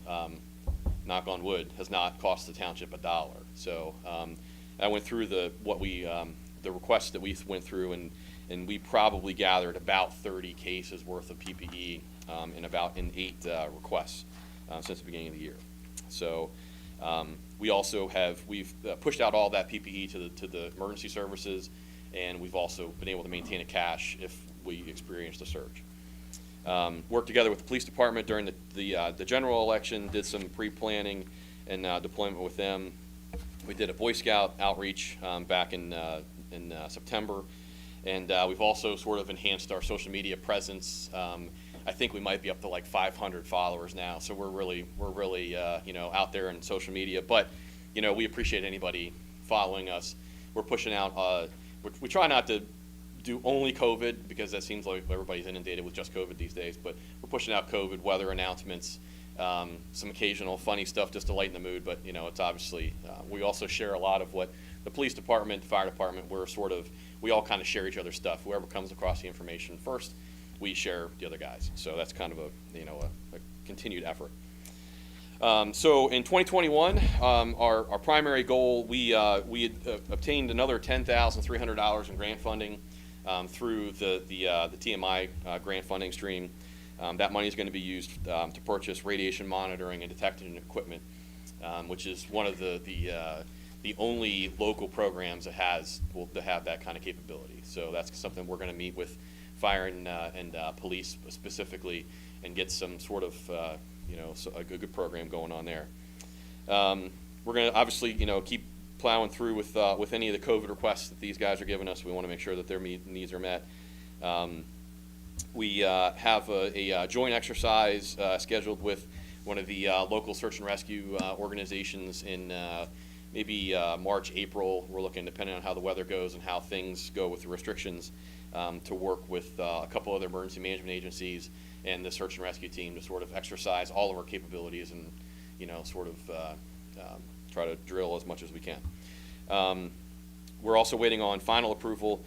knock on wood, has not cost the township $1. So I went through the requests that we went through, and we probably gathered about 30 cases worth of PPE in 8 requests since the beginning of the year. So we've pushed out all that PPE to the emergency services, and we've also been able to maintain a cache if we experienced a surge. Worked together with the police department during the general election, did some pre-planning and deployment with them. We did a Boy Scout outreach back in September, and we've also sort of enhanced our social media presence. I think we might be up to like 500 followers now, so we're really out there in social media. But we appreciate anybody following us. We're pushing out. We try not to do only COVID because that seems like everybody's inundated with just COVID these days. But we're pushing out COVID, weather announcements, some occasional funny stuff just to lighten the mood. But it's obviously we also share a lot of what the police department, the fire department. We all kind of share each other's stuff. Whoever comes across the information first, we share the other guys. So that's kind of a continued effort. So in 2021, our primary goal, we had obtained another $10,300 in grant funding through the TMI grant funding stream. That money is going to be used to purchase radiation monitoring and detection equipment, which is one of the only local programs that have that kind of capability. So that's something we're going to meet with fire and police specifically and get some sort of a good program going on there. We're going to obviously keep plowing through with any of the COVID requests that these guys are giving us. We want to make sure that their needs are met. We have a joint exercise scheduled with one of the local search and rescue organizations in maybe March, April. We're looking, depending on how the weather goes and how things go with the restrictions, to work with a couple other emergency management agencies and the search and rescue team to sort of exercise all of our capabilities and try to drill as much as we can. We're also waiting on final approval.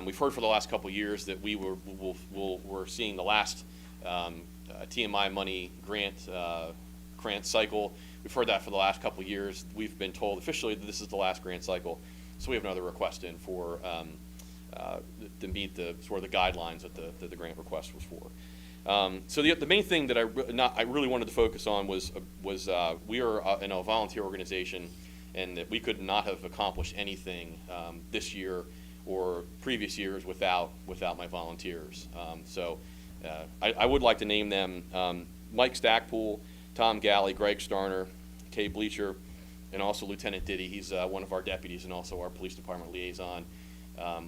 We've heard for the last couple of years that we're seeing the last TMI money grant cycle. We've heard that for the last couple of years. We've been told officially that this is the last grant cycle, so we have another request in for to meet the sort of the guidelines that the grant request was for. So the main thing that I really wanted to focus on was we are in a volunteer organization, and that we could not have accomplished anything this year or previous years without my volunteers. I would like to name them Mike Stackpool, Tom Galley, Greg Starner, Kay Bleacher, and also Lieutenant Diddy. He's one of our deputies and also our police department liaison.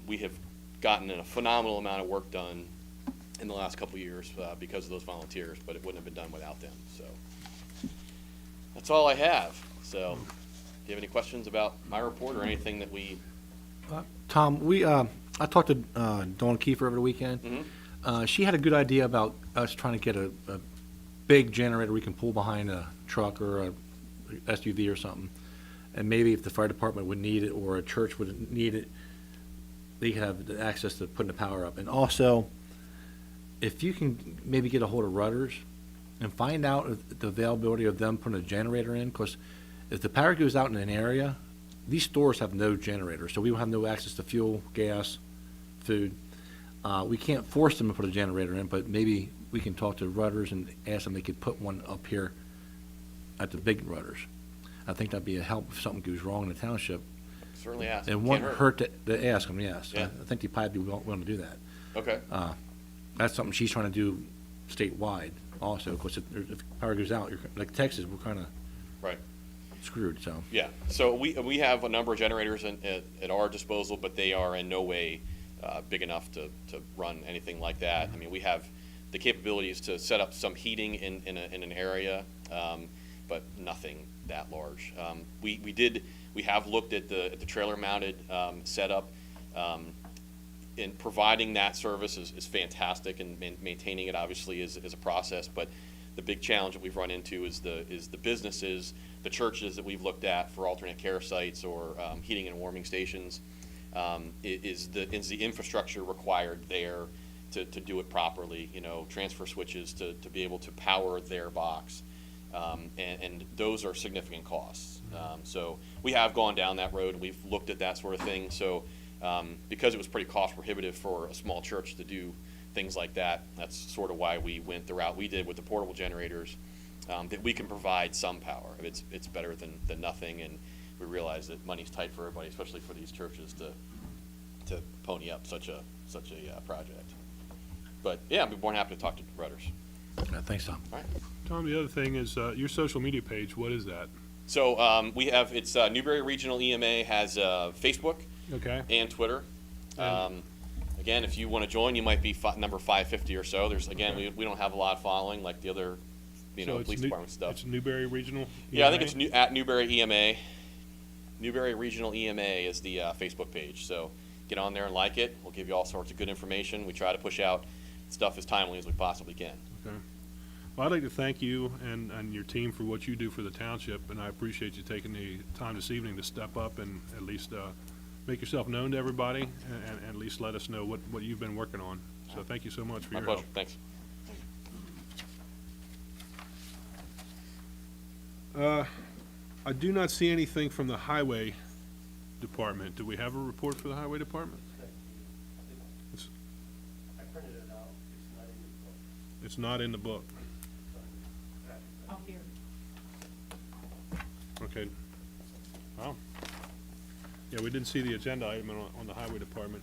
We have gotten a phenomenal amount of work done in the last couple of years because of those volunteers, but it wouldn't have been done without them. So that's all I have. So do you have any questions about my report or anything that we...
Tom, I talked to Dawn Kiefer over the weekend.
Mm-hmm.
She had a good idea about us trying to get a big generator we can pull behind a truck or a SUV or something. And maybe if the fire department would need it or a church would need it, they could have the access to putting the power up. And also, if you can maybe get a hold of Rudders and find out the availability of them putting a generator in, because if the power goes out in an area, these stores have no generator, so we will have no access to fuel, gas, food. We can't force them to put a generator in, but maybe we can talk to Rudders and ask them if they could put one up here at the big Rudders. I think that'd be a help if something goes wrong in the township.
Certainly ask.
It
Can't
won't hurt to ask them, yes.
Yeah.
I think they'd probably be willing to do that.
Okay.
That's something she's trying to do statewide also, because if power goes out, like Texas, we're kind of
Right.
screwed, so.
Yeah, so we have a number of generators at our disposal, but they are in no way big enough to run anything like that. I mean, we have the capabilities to set up some heating in an area, but nothing that large. We have looked at the trailer mounted setup, and providing that service is fantastic, and maintaining it obviously is a process, but the big challenge that we've run into is the businesses, the churches that we've looked at for alternate care sites or heating and warming stations. Is the infrastructure required there to do it properly? Transfer switches to be able to power their box, and those are significant costs. So we have gone down that road, and we've looked at that sort of thing. So because it was pretty cost prohibitive for a small church to do things like that, that's sort of why we went the route we did with the portable generators, that we can provide some power. It's better than nothing, and we realize that money's tight for everybody, especially for these churches to pony up such a project. But yeah, I'd be more than happy to talk to Rudders.
Thanks, Tom.
All right.
Tom, the other thing is, your social media page, what is that?
So we have, it's Newberry Regional EMA has Facebook
Okay.
and Twitter. Again, if you want to join, you might be number 550 or so. There's, again, we don't have a lot of following like the other,
So it's
police department stuff.
It's Newberry Regional?
Yeah, I think
EMA?
it's at Newberry EMA. Newberry Regional EMA is the Facebook page. So get on there and like it. We'll give you all sorts of good information. We try to push out stuff as timely as we possibly can.
Okay. Well, I'd like to thank you and your team for what you do for the township, and I appreciate you taking the time this evening to step up and at least make yourself known to everybody, and at least let us know what you've been working on. So thank you so much for
My
your
pleasure.
help.
Thanks.
I do not see anything from the highway department. Do we have a report for the highway department?
I printed it out,
It's not in the book.
Oh, here.
Okay. Wow. Yeah, we didn't see the agenda item on the highway department.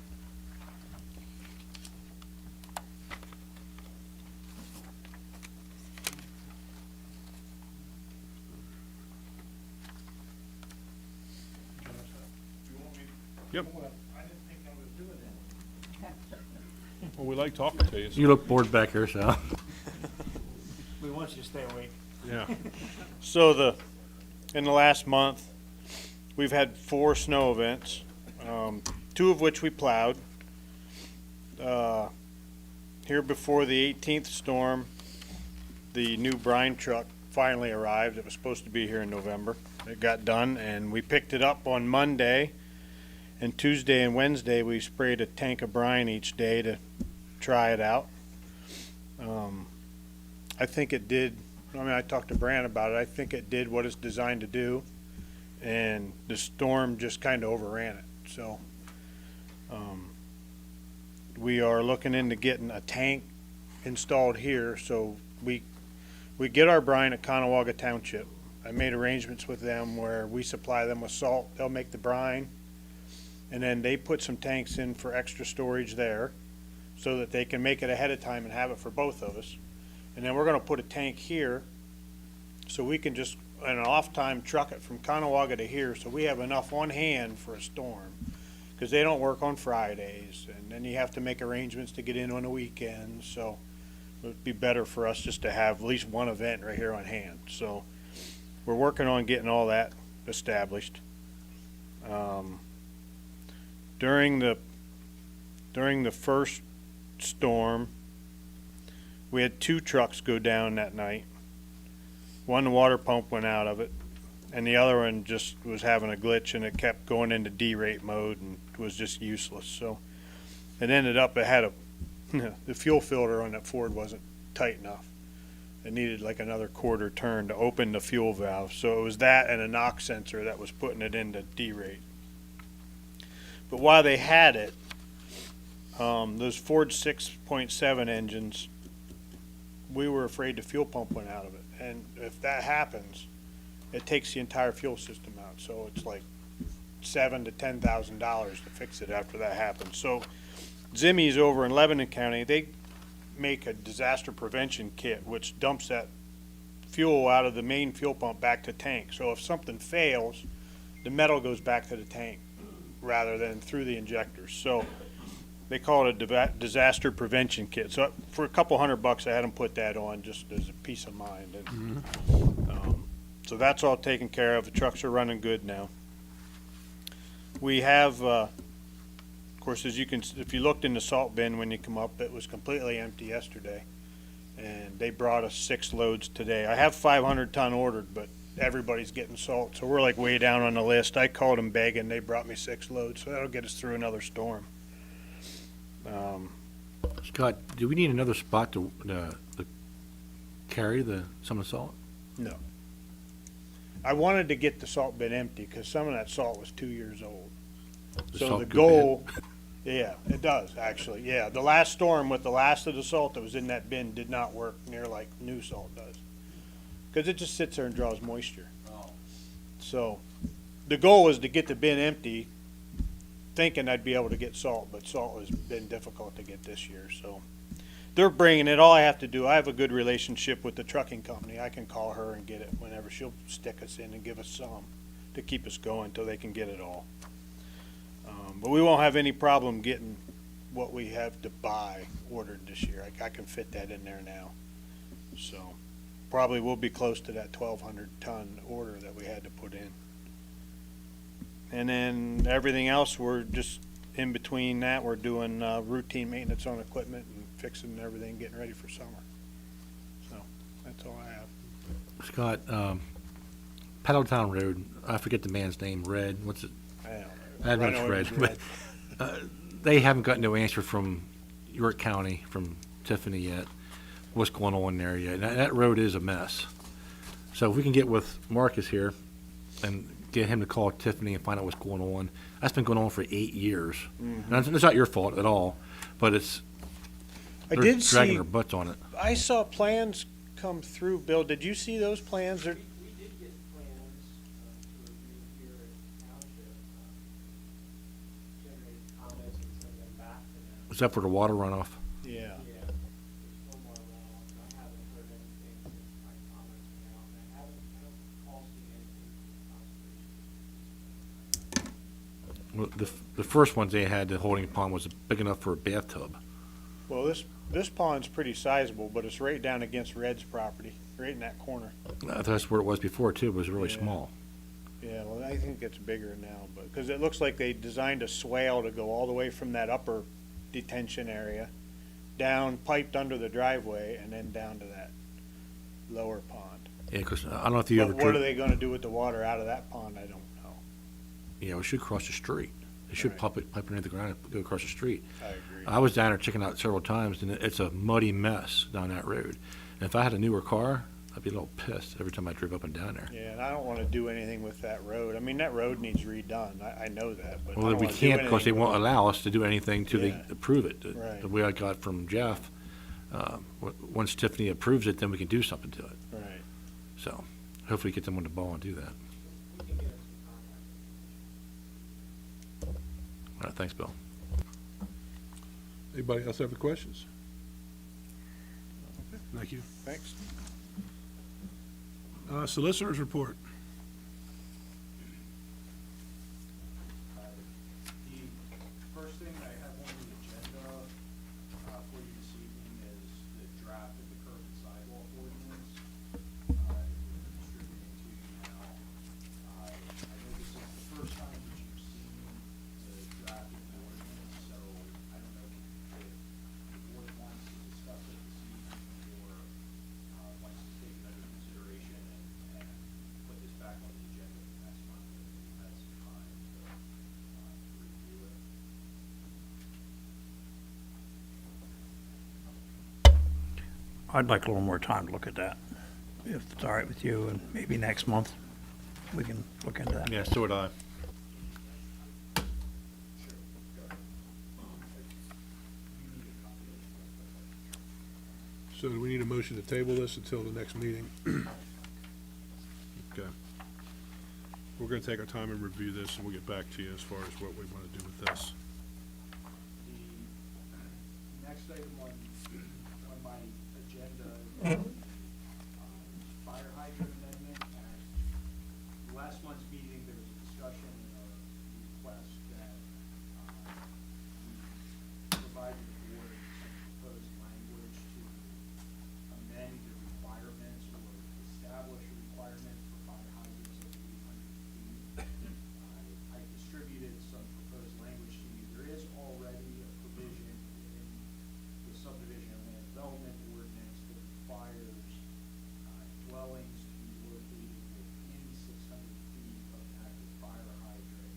Yep. Well, we like talking to you. so-
You look bored back here, so.
We want you to stay awake.
Yeah.
So in the last month, we've had 4 snow events, 2 of which we plowed. Here before the 18th storm, the new brine truck finally arrived. It was supposed to be here in November. It got done, and we picked it up on Monday. And Tuesday and Wednesday, we sprayed a tank of brine each day to try it out. I think it did, I talked to Brant about it. I think it did what it's designed to do, and the storm just kind of overran it. So we are looking into getting a tank installed here, so we get our brine at Conewaga Township. I made arrangements with them where we supply them with salt. They'll make the brine, and then they put some tanks in for extra storage there so that they can make it ahead of time and have it for both of us. And then we're gonna put a tank here so we can just, in an off time, truck it from Conewaga to here, so we have enough on hand for a storm. Cause they don't work on Fridays, and then you have to make arrangements to get in on the weekends, so it'd be better for us just to have at least one event right here on hand. So we're working on getting all that established. During the first storm, we had 2 trucks go down that night. One, the water pump went out of it, and the other one just was having a glitch, and it kept going into D-rate mode and was just useless. So it ended up, it had the fuel filter on that Ford wasn't tight enough. It needed like another quarter turn to open the fuel valve. So it was that and a knock sensor that was putting it into D-rate. But while they had it, Those Ford 6.7 engines, we were afraid the fuel pump went out of it. And if that happens, it takes the entire fuel system out. So it's like $7,000 to $10,000 to fix it after that happens. So Zimmy's over in Lebanon County, they make a disaster prevention kit, which dumps that fuel out of the main fuel pump back to tank. So if something fails, the metal goes back to the tank rather than through the injectors. So they call it a disaster prevention kit. So for a couple $100, I had them put that on just as a peace of mind. And, so that's all taken care of. The trucks are running good now. We have, of course, as you can, if you looked in the salt bin when you come up, it was completely empty yesterday. And they brought us 6 loads today. I have 500 ton ordered, but everybody's getting salt, so we're like way down on the list. I called them begging, they brought me 6 loads, so that'll get us through another storm.
Scott, do we need another spot to carry some of the salt?
No. I wanted to get the salt bin empty because some of that salt was 2 years old.
The
So
salt
the
go
goal, yeah, it does, actually, yeah. The last storm with the last of the salt that was in that bin did not work near like new salt does. Because it just sits there and draws moisture. So the goal was to get the bin empty, thinking I'd be able to get salt, but salt has been difficult to get this year, so. They're bringing it. All I have to do, I have a good relationship with the trucking company. I can call her and get it whenever. She'll stick us in and give us some to keep us going until they can get it all. But we won't have any problem getting what we have to buy ordered this year. I can fit that in there now. So probably we'll be close to that 1,200 ton order that we had to put in. And then everything else, we're just in between that. We're doing routine maintenance on equipment and fixing everything, getting ready for summer. So that's all I have.
Scott, Paddletown Road, I forget the man's name, Red, what's it?
I don't know.
I know it's Red, but they haven't got no answer from York County, from Tiffany yet, what's going on there yet. And that road is a mess. So if we can get with Marcus here and get him to call Tiffany and find out what's going on. That's been going on for 8 years.
Mm-hmm.
And it's not your fault at all, but
I
they're
did
dragging
see,
their butts on it.
I saw plans come through. Bill, did you see those plans?
We did get plans to review here at Township, generated comments and sent them back to them.
Except for the water runoff.
Yeah.
Yeah, there's stormwater runoff, and I haven't heard anything since my comments went out, and I don't recall seeing anything from conservation.
Well, the first ones they had, the holding pond was big enough for a bathtub.
Well, this pond's pretty sizable, but it's right down against Red's property, right in that corner.
That's where it was before too, but it was really
Yeah.
small.
Yeah, well, I think it's bigger now, but, because it looks like they designed a swale to go all the way from that upper detention area, down, piped under the driveway, and then down to that lower pond.
Yeah, because I don't know if you ever
But what are
drove.
they gonna do with the water out of that pond, I don't know.
Yeah, we should cross the street. They should
Right.
pipe it underneath the ground and go across the street.
I agree.
I was down there checking out several times, and it's a muddy mess down that road. And if I had a newer car, I'd be a little pissed every time I drove up and down there.
Yeah, and I don't wanna do anything with that road. I mean, that road needs redone, I know that, but I
Well,
don't
we
wanna do
can't because they
anything
won't
with it.
allow us to do anything till they
Yeah.
approve it.
Right.
The way I got from Jeff, once Tiffany approves it, then we can do something to it.
Right.
So hopefully get them on the ball and do that.
We can get some contact.
All right, thanks, Bill.
Anybody else have any questions? Thank you.
Thanks.
Solicitors report.
The first thing I have on the agenda for you this evening is the draft of the curb and sidewalk ordinance. We're distributing to you now. I know this is the first time that you've seen the draft of the ordinance, so I don't know if the board wants to discuss it this evening or wants to take it under consideration and put this back on the agenda for next month. We've had some time to review it.
I'd like a little more time to look at that, if it's all right with you, and maybe next month we can look into that.
Yeah, so would I.
So do we need a motion to table this until the next meeting? Okay. We're gonna take our time and review this, and we'll get back to you as far as what we wanna do with this.
The next item on my agenda, fire hydrant amendment. At last month's meeting, there was a discussion and a request that we provide the board some proposed language to amend the requirements or establish a requirement for fire hydrants of 800 feet. I distributed some proposed language to you. There is already a provision in the subdivision and land development ordinance that requires dwellings to be located within 600 feet of an active fire hydrant,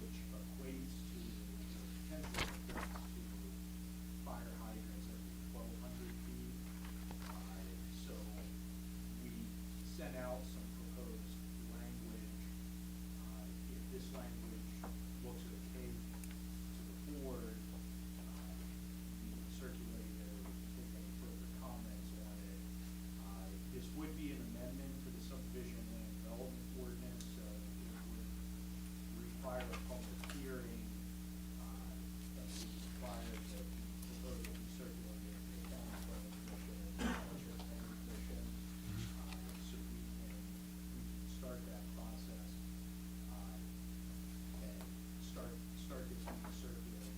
which equates to, or potentially equates to fire hydrants every 1,200 feet. So we sent out some proposed language. If this language looks okay to the board, we can circulate it or take any further comments on it. This would be an amendment to the subdivision and land development ordinance, so it would require a public hearing, that would require that the proposal be circulated to the county planning commission and the township planning commission. So we can start that process, and start this being circulated.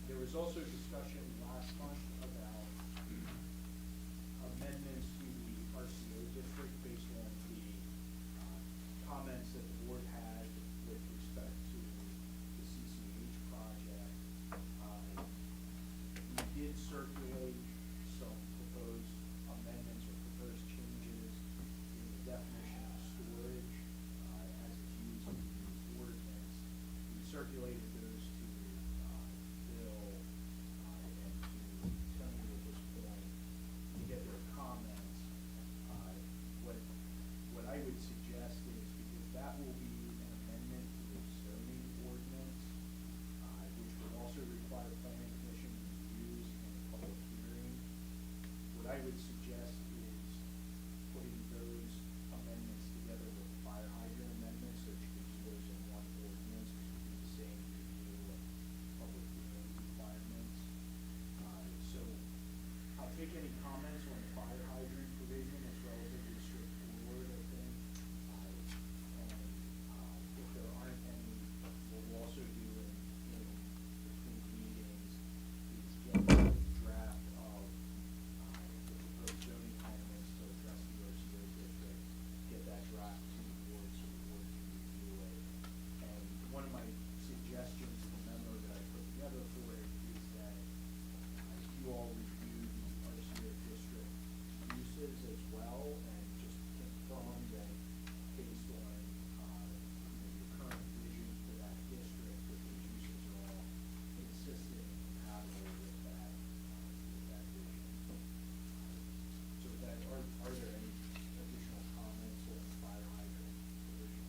There was also discussion last month about amendments to the RCO district based on the comments that the board had with respect to the CCH project. We did circulate some proposed amendments or proposed changes in the definition of storage as it's used in the ordinance. We circulated those to Bill and to Tony at this point to get their comments. What I would suggest is, because that will be an amendment to the zoning ordinance, which would also require planning commission reviews and a public hearing. What I would suggest is putting those amendments together with fire hydrant amendments, so you can do those in one ordinance, because we do the same review of public hearing requirements. So I'll take any comments on the fire hydrant provision. It's relatively straightforward, I think. And if there aren't any, what we'll also do in between meetings is get the draft of the proposed zoning amendments to address the RCO district, get that draft to the board so the board can review it. And one of my suggestions in the memo that I put together for it is that you all review the RCO district uses as well, and just confirm that based on, your current vision for that district, that the uses are all consistent and compatible with that vision. So that, are there any additional comments on the fire hydrant provision?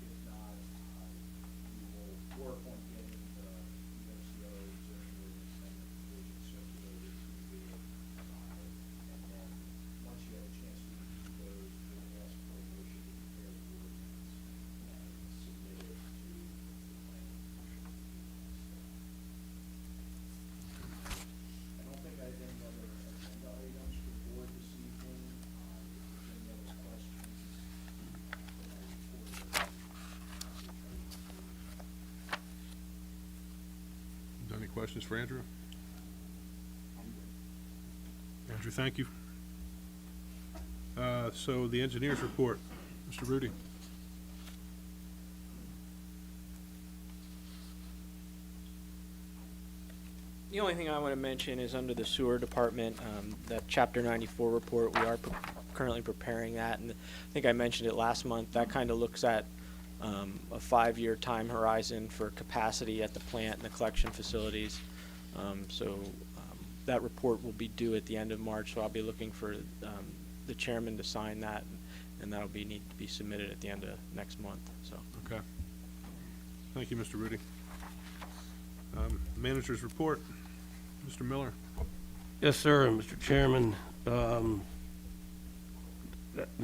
If not, we will work on getting the RCO zoning ordinance amendment provision circulated to you. And then, once you have a chance to review those, we'll ask for a motion to prepare the ordinance and submit it to the planning commission. I don't think I have any other agenda items for the board this evening. If there's any other questions, that I reported,
Any questions for Andrew? Andrew, thank you. So the engineer's report, Mr. Rudy.
The only thing I want to mention is under the sewer department, that Chapter 94 report, we are currently preparing that, and I think I mentioned it last month. That kind of looks at a 5-year time horizon for capacity at the plant and the collection facilities. That report will be due at the end of March, so I'll be looking for the chairman to sign that, and that'll need to be submitted at the end of next month, so.
Okay. Thank you, Mr. Rudy. Manager's report, Mr. Miller?
Yes, sir, Mr. Chairman. The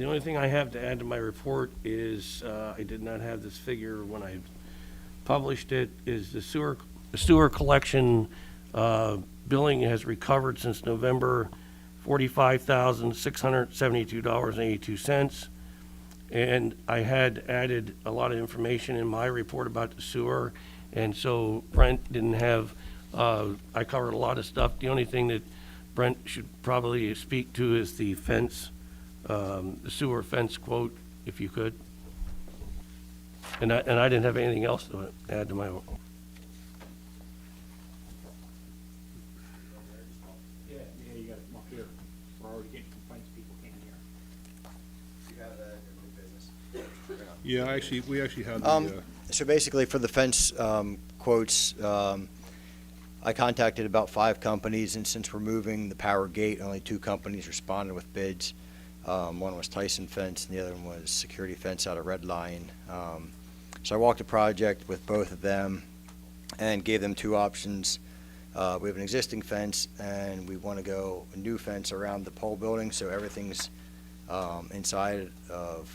only thing I have to add to my report is, I did not have this figure when I published it, is the sewer collection billing has recovered since November $45,672.82. And I had added a lot of information in my report about the sewer, and so Brent didn't have, I covered a lot of stuff. The only thing that Brent should probably speak to is the fence, the sewer fence quote, if you could. And I didn't have anything else to add to my,
Yeah, you gotta come up here. We're already getting complaints, people can't hear.
Yeah, we actually had
So basically, for the fence quotes, I contacted about 5 companies, and since we're moving the power gate, only 2 companies responded with bids. One was Tyson Fence, and the other one was Security Fence out of Red Lion. So I walked the project with both of them and gave them 2 options. We have an existing fence, and we want to go a new fence around the pole building, so everything's inside of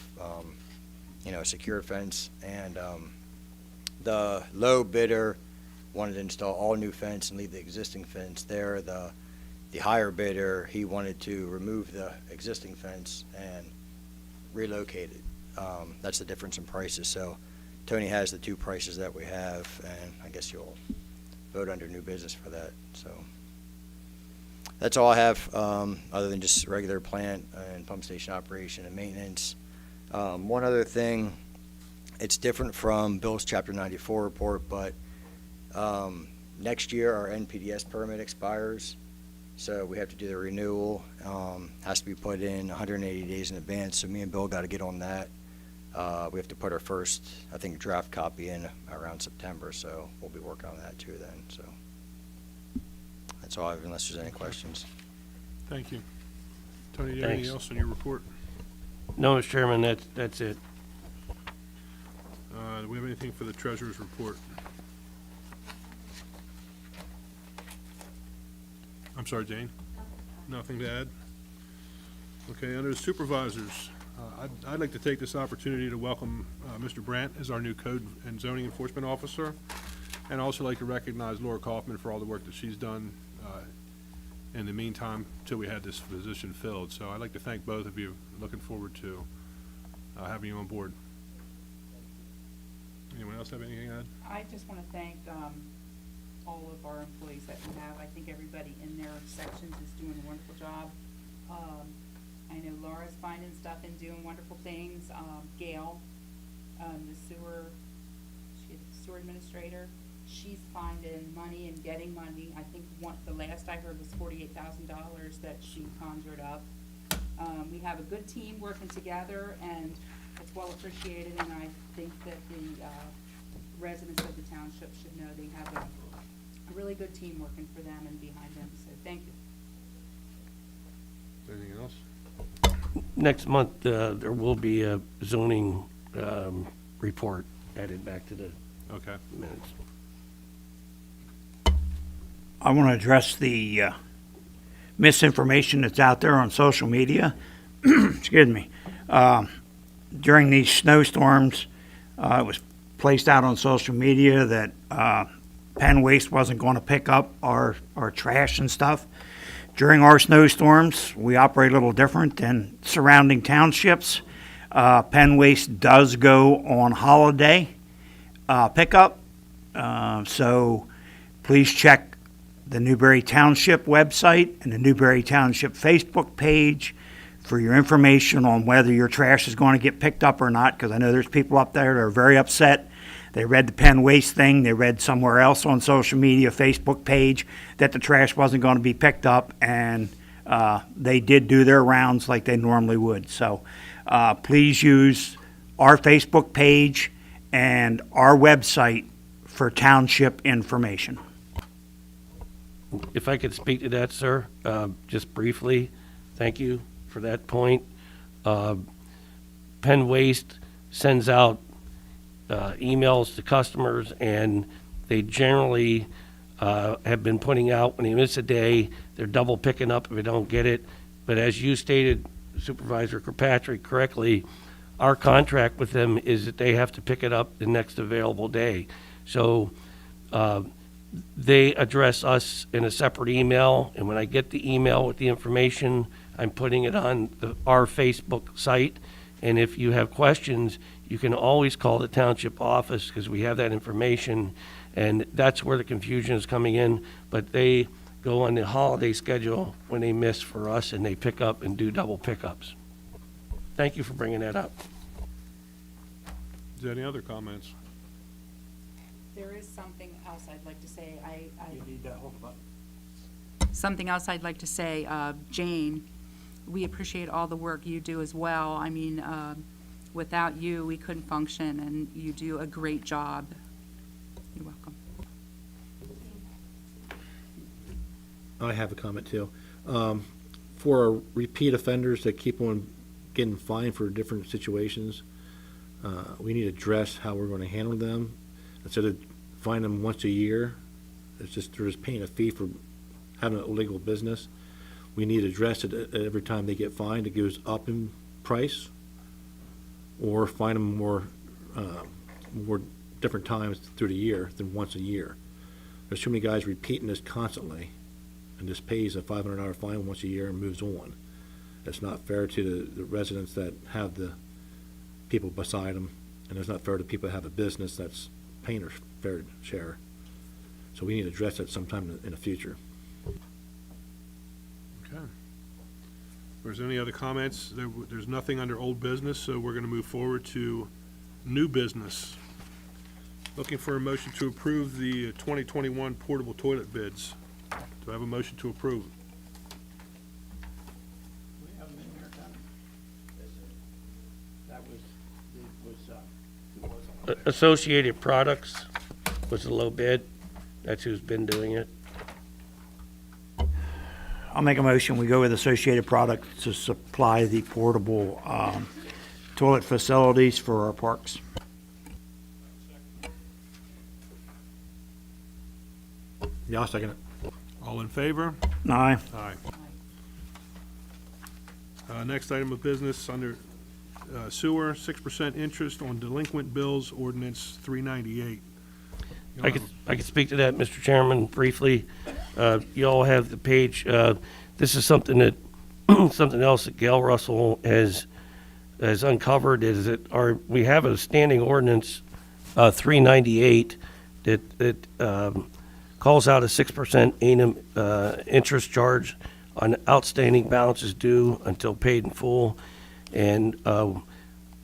a secure fence. And the low bidder wanted to install all new fence and leave the existing fence there. The higher bidder, he wanted to remove the existing fence and relocate it. That's the difference in prices. So Tony has the 2 prices that we have, and I guess you'll vote under new business for that. So that's all I have, other than just regular plant and pump station operation and maintenance. One other thing, it's different from Bill's Chapter 94 report, but next year our NPDS permit expires, so we have to do the renewal. Has to be put in 180 days in advance, so me and Bill got to get on that. We have to put our first, I think, draft copy in around September, so we'll be working on that too then. So that's all I have, unless there's any questions.
Thank you. Tony, do you have anything
Thanks.
else in your report?
no, Mr. Chairman, that's it.
Do we have anything for the treasurer's report? I'm sorry, Jane? Nothing to add? Okay, under the supervisors, I'd like to take this opportunity to welcome Mr. Brandt as our new code and zoning enforcement officer, and also like to recognize Laura Kaufman for all the work that she's done in the meantime till we had this position filled. So I'd like to thank both of you. Looking forward to having you on board. Anyone else have anything to add?
I just want to thank all of our employees that we have. I think everybody in their sections is doing a wonderful job. I know Laura's finding stuff and doing wonderful things. Gail, the sewer administrator, she's finding money and getting money. I think the last I heard was $48,000 that she conjured up. We have a good team working together, and it's well appreciated, and I think that the residents of the township should know they have a really good team working for them and behind them, so thank you.
Anything else?
Next month, there will be a zoning report added back to the
Okay.
minutes.
I want to address the misinformation that's out there on social media. Excuse me. During these snowstorms, it was placed out on social media that Penn Waste wasn't going to pick up our trash and stuff. During our snowstorms, we operate a little different than surrounding townships. Penn Waste does go on holiday pickup, so please check the Newberry Township website and the Newberry Township Facebook page for your information on whether your trash is going to get picked up or not, because I know there's people up there that are very upset. They read the Penn Waste thing, they read somewhere else on social media, Facebook page, that the trash wasn't going to be picked up, and they did do their rounds like they normally would. So please use our Facebook page and our website for township information.
If I could speak to that, sir, just briefly, thank you for that point. Penn Waste sends out emails to customers, and they generally have been putting out, when they miss a day, they're double picking up if they don't get it. But as you stated, Supervisor Kirkpatrick, correctly, our contract with them is that they have to pick it up the next available day. So they address us in a separate email, and when I get the email with the information, I'm putting it on our Facebook site. And if you have questions, you can always call the township office, because we have that information, and that's where the confusion is coming in. But they go on the holiday schedule when they miss for us, and they pick up and do double pickups. Thank you for bringing that up.
Is there any other comments?
There is something else I'd like to say.
You need that, hold on.
Something else I'd like to say, Jane, we appreciate all the work you do as well. I mean, without you, we couldn't function, and you do a great job. You're welcome.
I have a comment too. For our repeat offenders that keep on getting fined for different situations, we need to address how we're going to handle them. Instead of fine them once a year, they're just paying a fee for having an illegal business. We need to address it every time they get fined. It goes up in price, or fine them more different times through the year than once a year. There's too many guys repeating this constantly, and just pays a $500 fine once a year and moves on. It's not fair to the residents that have the people beside them, and it's not fair to people that have a business that's paying their fair share. So we need to address that sometime in the future.
Okay. If there's any other comments, there's nothing under old business, so we're gonna move forward to new business. Looking for a motion to approve the 2021 portable toilet bids. Do I have a motion to approve?
Associated Products was the low bid. That's who's been doing it.
I'll make a motion, we go with Associated Products to supply the portable toilet facilities for our parks.
Yeah, I'll second it.
All in favor?
Aye.
Aye. Next item of business, under sewer, 6% interest on delinquent bills, ordinance 398.
I could speak to that, Mr. Chairman, briefly. You all have the page. This is something that, something else that Gail Russell has uncovered, is that we have a standing ordinance, 398, that calls out a 6% interest charge on outstanding balances due until paid in full. And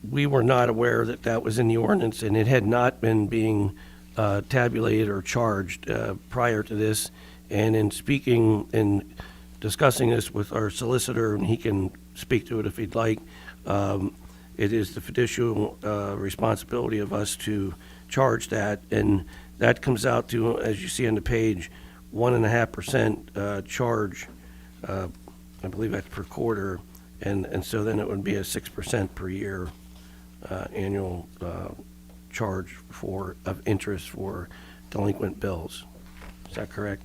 we were not aware that that was in the ordinance, and it had not been being tabulated or charged prior to this. And in speaking and discussing this with our solicitor, and he can speak to it if he'd like, it is the fiducial responsibility of us to charge that. And that comes out to, as you see on the page, 1.5% charge. I believe that's per quarter. And so then it would be a 6% per year annual charge of interest for delinquent bills. Is that correct?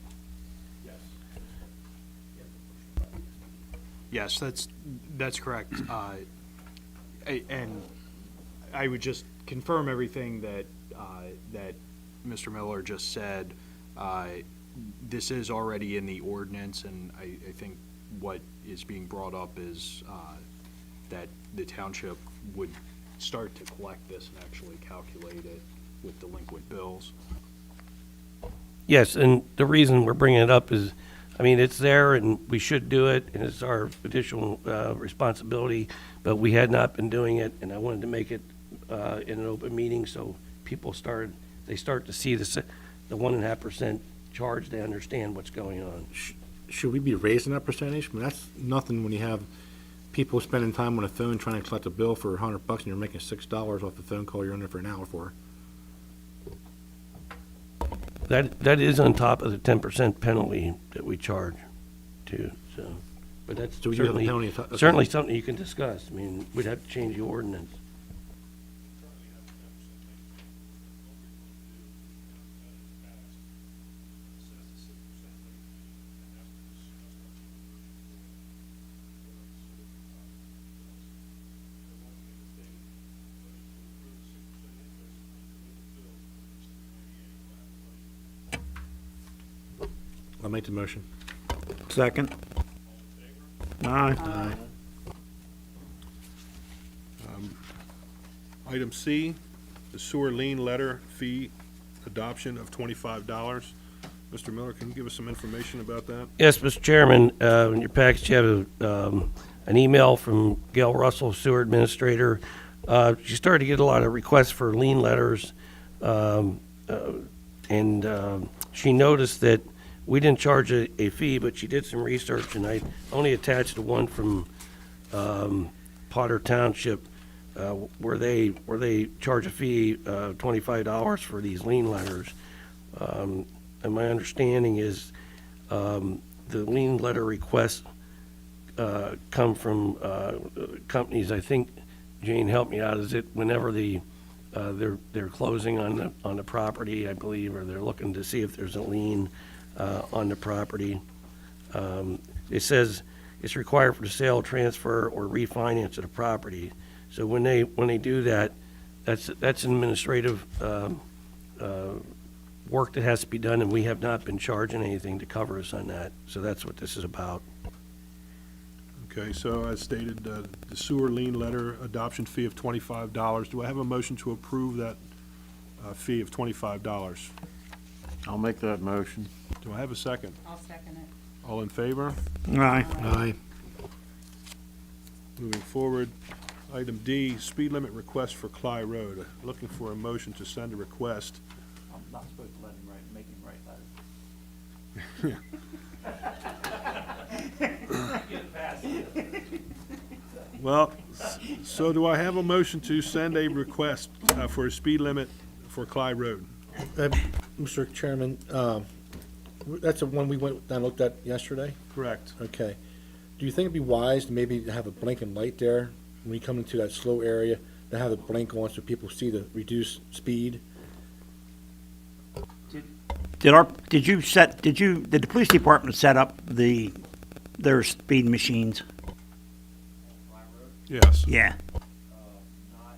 Yes, that's correct. And I would just confirm everything that Mr. Miller just said. This is already in the ordinance, and I think what is being brought up is that the township would start to collect this and actually calculate it with delinquent bills.
Yes, and the reason we're bringing it up is, I mean, it's there and we should do it, and it's our additional responsibility, but we had not been doing it, and I wanted to make it in an open meeting so people start to see the 1.5% charge, they understand what's going on.
Should we be raising that percentage? I mean, that's nothing when you have people spending time on the phone trying to collect a bill for $100 and you're making $6 off the phone call you're in there for an hour for.
That is on top of the 10% penalty that we charge too, so, but that's
So you have a penalty
certainly something you can discuss. I mean, we'd have to change the ordinance.
I'll make the motion.
Second. Aye.
Item C, the sewer lien letter fee adoption of $25. Mr. Miller, can you give us some information about that?
Yes, Mr. Chairman, in your package, you have an email from Gail Russell, Sewer Administrator. She started to get a lot of requests for lien letters, and she noticed that we didn't charge a fee, but she did some research, and I only attached the one from Potter Township, where they charge a fee of $25 for these lien letters. And my understanding is the lien letter requests come from companies. I think, Jane, help me out, is it whenever they're closing on the property, I believe, or they're looking to see if there's a lien on the property. It says it's required for the sale, transfer, or refinance of the property. So when they do that, that's administrative work that has to be done, and we have not been charging anything to cover us on that. So that's what this is about.
Okay, so as stated, the sewer lien letter adoption fee of $25. Do I have a motion to approve that fee of $25?
I'll make that motion.
Do I have a second?
I'll second it.
All in favor?
Aye.
Aye.
Moving forward, item D, speed limit request for Cly Road. Looking for a motion to send a request.
I'm not supposed to let him make him write letters.
Well, so do I have a motion to send a request for a speed limit for Cly Road?
Mr. Chairman, that's the one we went down and looked at yesterday?
Correct.
Okay. Do you think it'd be wise to maybe have a blinking light there when you come into that slow area, to have it blink on so people see the reduced speed?
Did the police department set up their speed machines?
Yes.
Yeah.
Not,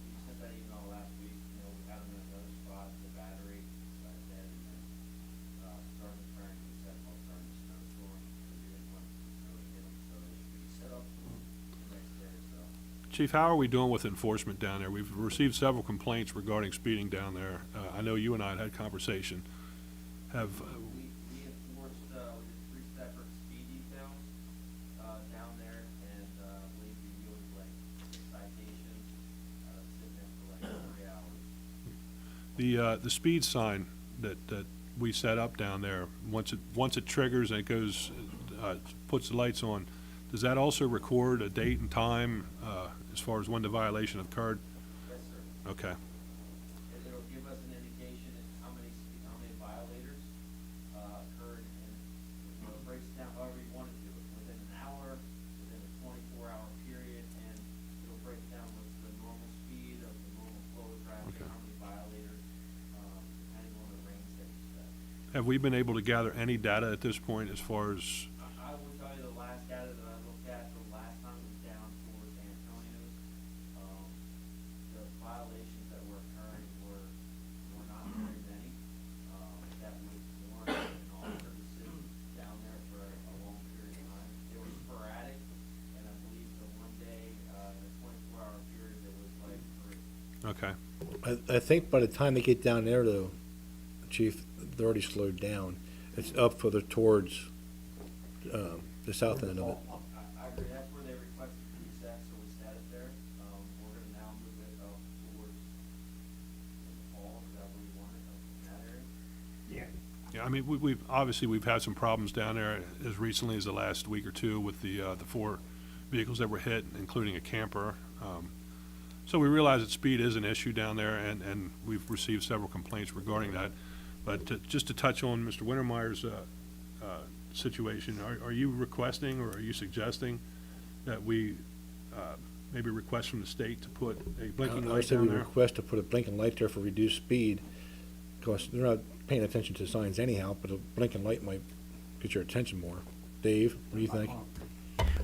we sent that email last week, you know, we had them in another spot, the battery, got dead, and then, starting the turn, we set them all during the snowstorm, so we didn't want to really hit them, so they should be set up the next day or so.
Chief, how are we doing with enforcement down there? We've received several complaints regarding speeding down there. I know you and I had conversation. Have,
We enforced, we did 3 separate speed details, down there, and, we yielded like 6 citations, sitting there for like 3 hours.
the speed sign that we set up down there, once it triggers and it goes, puts the lights on, does that also record a date and time as far as when the violation occurred?
Yes, sir.
Okay.
It'll give us an indication of how many violators, occurred, and, you know, it breaks it down however you want to do it, within an hour, within a 24-hour period, and it'll break down what's the normal speed of the normal flow of traffic,
Okay.
how many violators, depending on the range that you set.
Have we been able to gather any data at this point as far as,
I will tell you the last data that I looked at, the last time was down towards Antonio's. The violations that were occurring were not very many, that would warrant an officer to sit down there for a long period of time. They were sporadic, and I believe the one day, in a 24-hour period, there was like 3.
okay.
I think by the time they get down there, though, Chief, they're already slowed down. It's up further towards the south end of it.
I agree, that's where they requested to be set, so we set it there. We're gonna now move it up towards the fall, is that where you want it, up in that area?
Yeah, I mean, we've had some problems down there as recently as the last week or two with the 4 vehicles that were hit, including a camper. So we realize that speed is an issue down there, and we've received several complaints regarding that. But just to touch on Mr. Wintermeyer's situation, are you requesting or are you suggesting that we maybe request from the state to put a blinking
I
light
said
down
we
there?
request to put a blinking light there for reduced speed, because they're not paying attention to signs anyhow, but a blinking light might get your attention more. Dave, what do you think?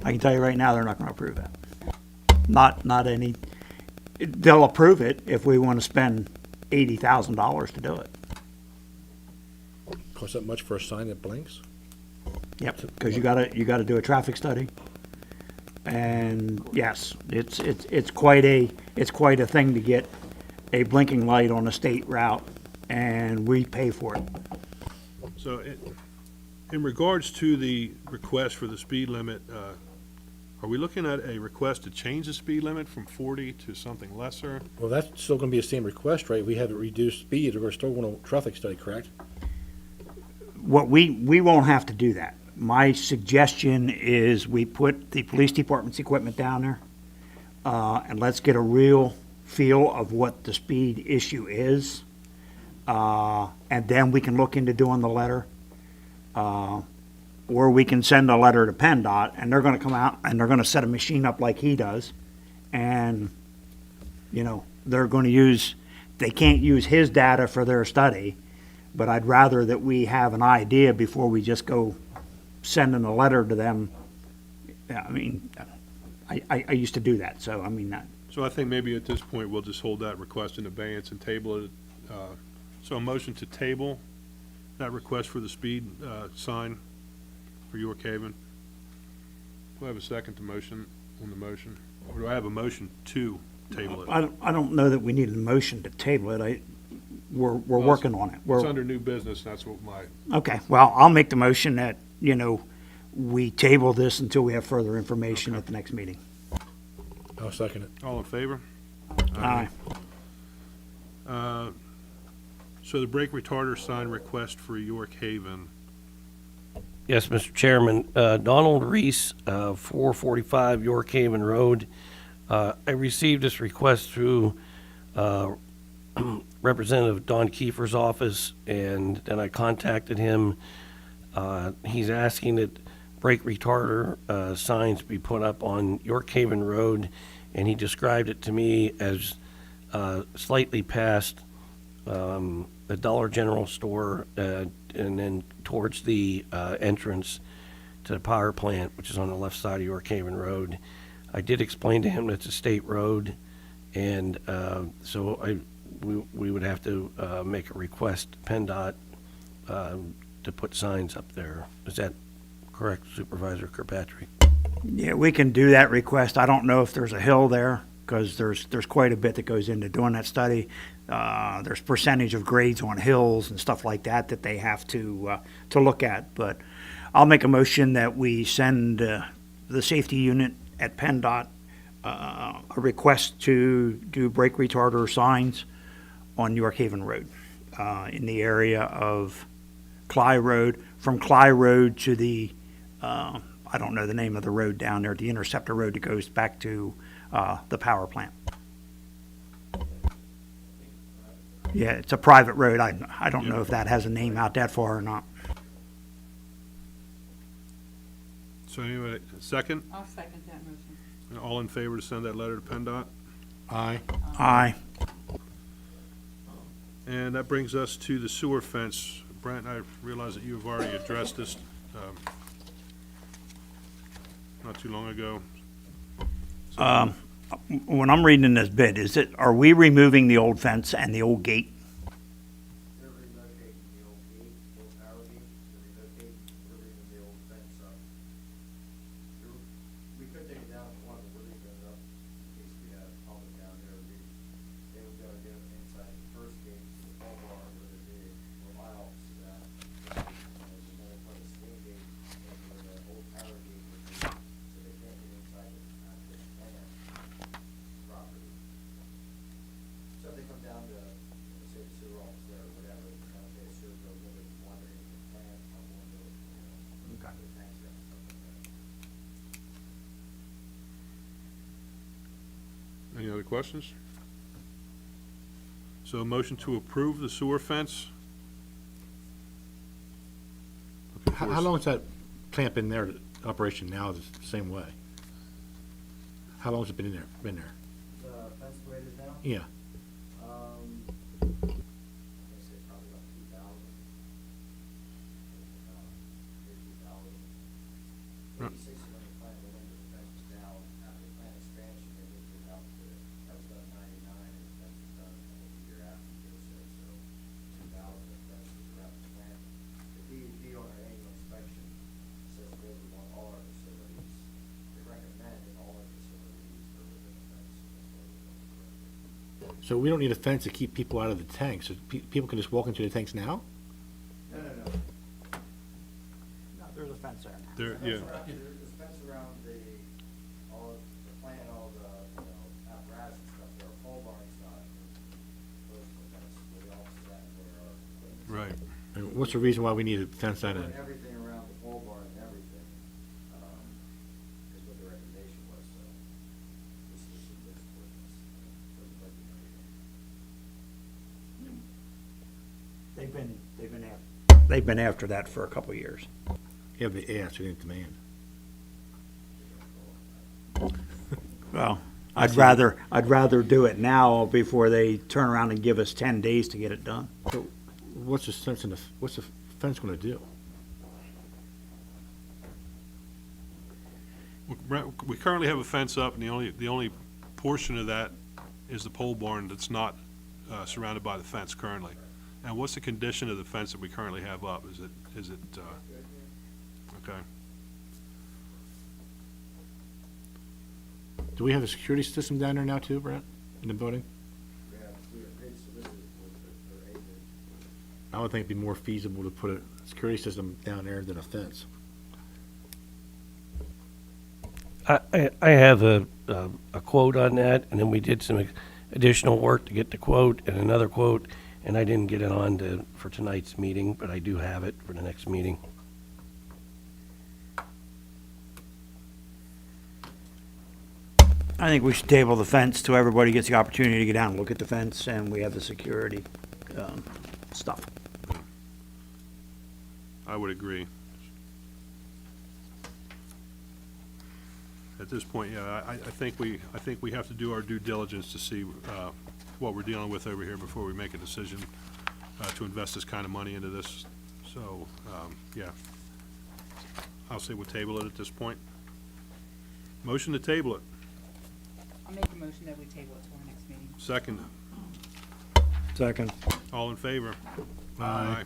I can tell you right now, they're not gonna approve that. Not any, they'll approve it if we wanna spend $80,000 to do it.
cost that much for a sign that blinks?
Yep, because you gotta do a traffic study. And yes, it's quite a thing to get a blinking light on a state route, and we pay for it.
So in regards to the request for the speed limit, are we looking at a request to change the speed limit from 40 to something lesser?
Well, that's still gonna be the same request, right? We have it reduced speed, we're still going to traffic study, correct?
What we won't have to do that. My suggestion is we put the police department's equipment down there, and let's get a real feel of what the speed issue is. And then we can look into doing the letter. Or we can send a letter to PennDOT, and they're gonna come out and they're gonna set a machine up like he does. And, they're gonna they can't use his data for their study, but I'd rather that we have an idea before we just go sending a letter to them. Yeah, I mean, I used to do that, so, I mean,
So I think maybe at this point, we'll just hold that request in abeyance and table it. So a motion to table that request for the speed sign for York Haven. Do I have a second to motion on the motion? Or do I have a motion to table it?
I don't know that we need a motion to table it. We're
Well,
working on it.
It's under new business, that's what
Okay, well, I'll make the motion that, we table this until we have further information at the next meeting.
I'll second it.
all in favor?
Aye.
So the brake retarder sign request for York Haven.
Yes, Mr. Chairman. Donald Reese, 445 York Haven Road. I received this request through Representative Don Kiefer's office, and then I contacted him. He's asking that brake retarder signs be put up on York Haven Road, and he described it to me as slightly past the Dollar General store, and then towards the entrance to the power plant, which is on the left side of York Haven Road. I did explain to him that it's a state road, and so we would have to make a request to PennDOT to put signs up there. Is that correct, Supervisor Kirkpatrick?
Yeah, we can do that request. I don't know if there's a hill there, because there's quite a bit that goes into doing that study. There's percentage of grades on hills and stuff like that that they have to look at. But I'll make a motion that we send the safety unit at PennDOT a request to do brake retarder signs on York Haven Road in the area of Cly Road, from Cly Road to the, I don't know the name of the road down there, the Interceptor Road that goes back to the power plant. Yeah, it's a private road. I don't know if that has a name out that far or not.
So anyway, second,
I'll second that motion.
and all in favor to send that letter to PennDOT?
Aye.
Aye.
And that brings us to the sewer fence. Brent, I realize that you have already addressed this not too long ago.
When I'm reading this bid, are we removing the old fence and the old gate?
They're relocating the old gate, the old power gate, they're relocating, we're leaving the old fence up. We could take it down if we wanted, we're leaving it up in case we had a public down there. They would go to get inside the first gate to the front bar where my office is at. And then we'll put a swing gate in where the old power gate would be, so they can't get inside the plant property. So if they come down to, say, the sewer office there or whatever, they come down to the sewer bill, they'll be wondering if the plant, I'm going to, the tanks there and stuff like that.
Any other questions? So a motion to approve the sewer fence? Looking for
How long has that plant been there, operation now, is the same way? How long has it been in there,
The fence the way it is now?
Yeah.
I'm gonna say probably about 2000. Maybe 2000. 86 is when the plant went in, the fence was down. After the plant expansion, they moved it out to, that was done in 99, and the fence was done, I think, the year after, year 6, so 2000, the fence was around the plant. They
So we don't need a fence to keep people out of the tanks, so people can just walk into the tanks now?
No.
No, there's a fence there now.
There, yeah.
There's fence around all the plant, all the, apparatus and stuff, there are pole barns, close to the fence, where the office is at, and where our equipment is.
Right.
And what's the reason why we need a fence that in?
Put everything around the pole barn and everything, is what the recommendation was, so this is some good for this. Doesn't break anything.
They've been after that for a couple of years.
Yeah, they asked, we didn't demand.
Well, I'd rather do it now before they turn around and give us 10 days to get it done.
So what's the sense in what's the fence gonna do?
We currently have a fence up, and the only portion of that is the pole barn that's not surrounded by the fence currently. And what's the condition of the fence that we currently have up? Is it, okay?
Do we have a security system down there now too, Brent, in the building? I would think it'd be more feasible to put a security system down there than a fence.
I have a quote on that, and then we did some additional work to get the quote and another quote, and I didn't get it on for tonight's meeting, but I do have it for the next meeting.
I think we should table the fence till everybody gets the opportunity to get down and look at the fence, and we have the security stuff.
I would agree. At this point, yeah, I think we have to do our due diligence to see what we're dealing with over here before we make a decision to invest this kind of money into this. So, yeah. I'll say we'll table it at this point. Motion to table it.
I'll make a motion that we table it to our next meeting.
Second.
Second.
All in favor?
Aye.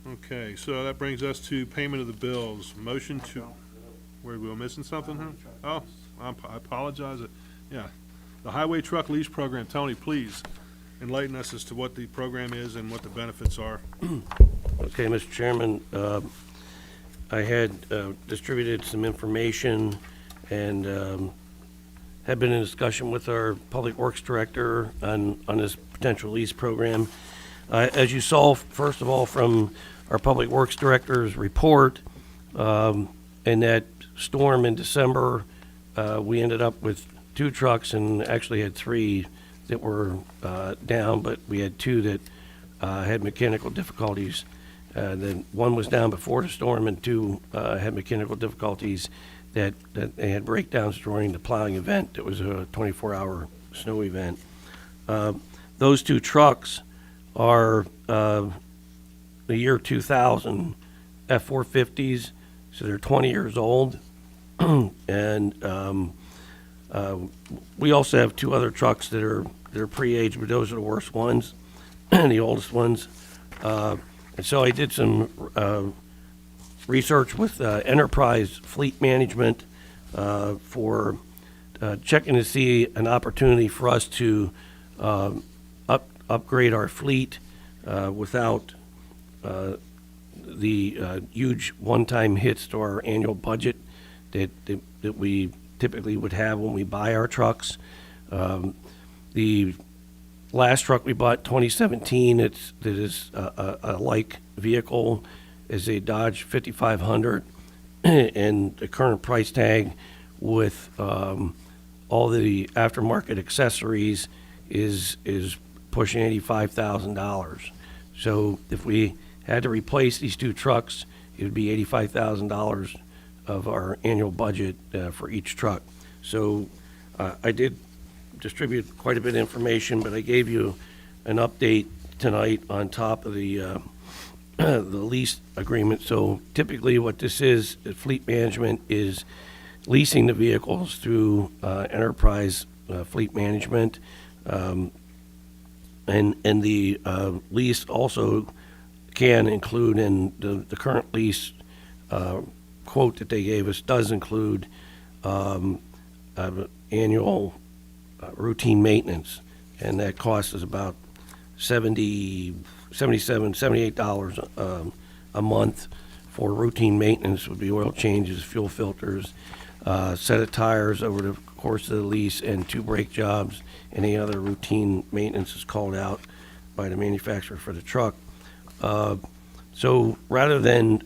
Okay, so that brings us to payment of the bills. Motion to, were we missing something here? Oh, I apologize. Yeah. The highway truck lease program. Tony, please enlighten us as to what the program is and what the benefits are.
Okay, Mr. Chairman, I had distributed some information and had been in discussion with our Public Works Director on this potential lease program. As you saw, first of all, from our Public Works Director's report, in that storm in December, we ended up with 2 trucks and actually had 3 that were down, but we had 2 that had mechanical difficulties. Then 1 was down before the storm, and 2 had mechanical difficulties that they had breakdowns during the plowing event. It was a 24-hour snow event. Those 2 trucks are the year 2000 F-450s, so they're 20 years old. And we also have 2 other trucks that are pre-aged, but those are the worst ones, the oldest ones. And so I did some research with Enterprise Fleet Management for checking to see an opportunity for us to upgrade our fleet without the huge one-time hits to our annual budget that we typically would have when we buy our trucks. The last truck we bought, 2017, that is a like vehicle is a Dodge 5500, and the current price tag with all the aftermarket accessories is pushing $85,000. So if we had to replace these 2 trucks, it would be $85,000 of our annual budget for each truck. So I did distribute quite a bit of information, but I gave you an update tonight on top of the lease agreement. So typically what this is, fleet management is leasing the vehicles through Enterprise Fleet Management. And the lease also can include in the current lease quote that they gave us does include annual routine maintenance, and that cost is about $78 a month for routine maintenance. Would be oil changes, fuel filters, set of tires over the course of the lease, and 2 brake jobs. Any other routine maintenance is called out by the manufacturer for the truck. So rather than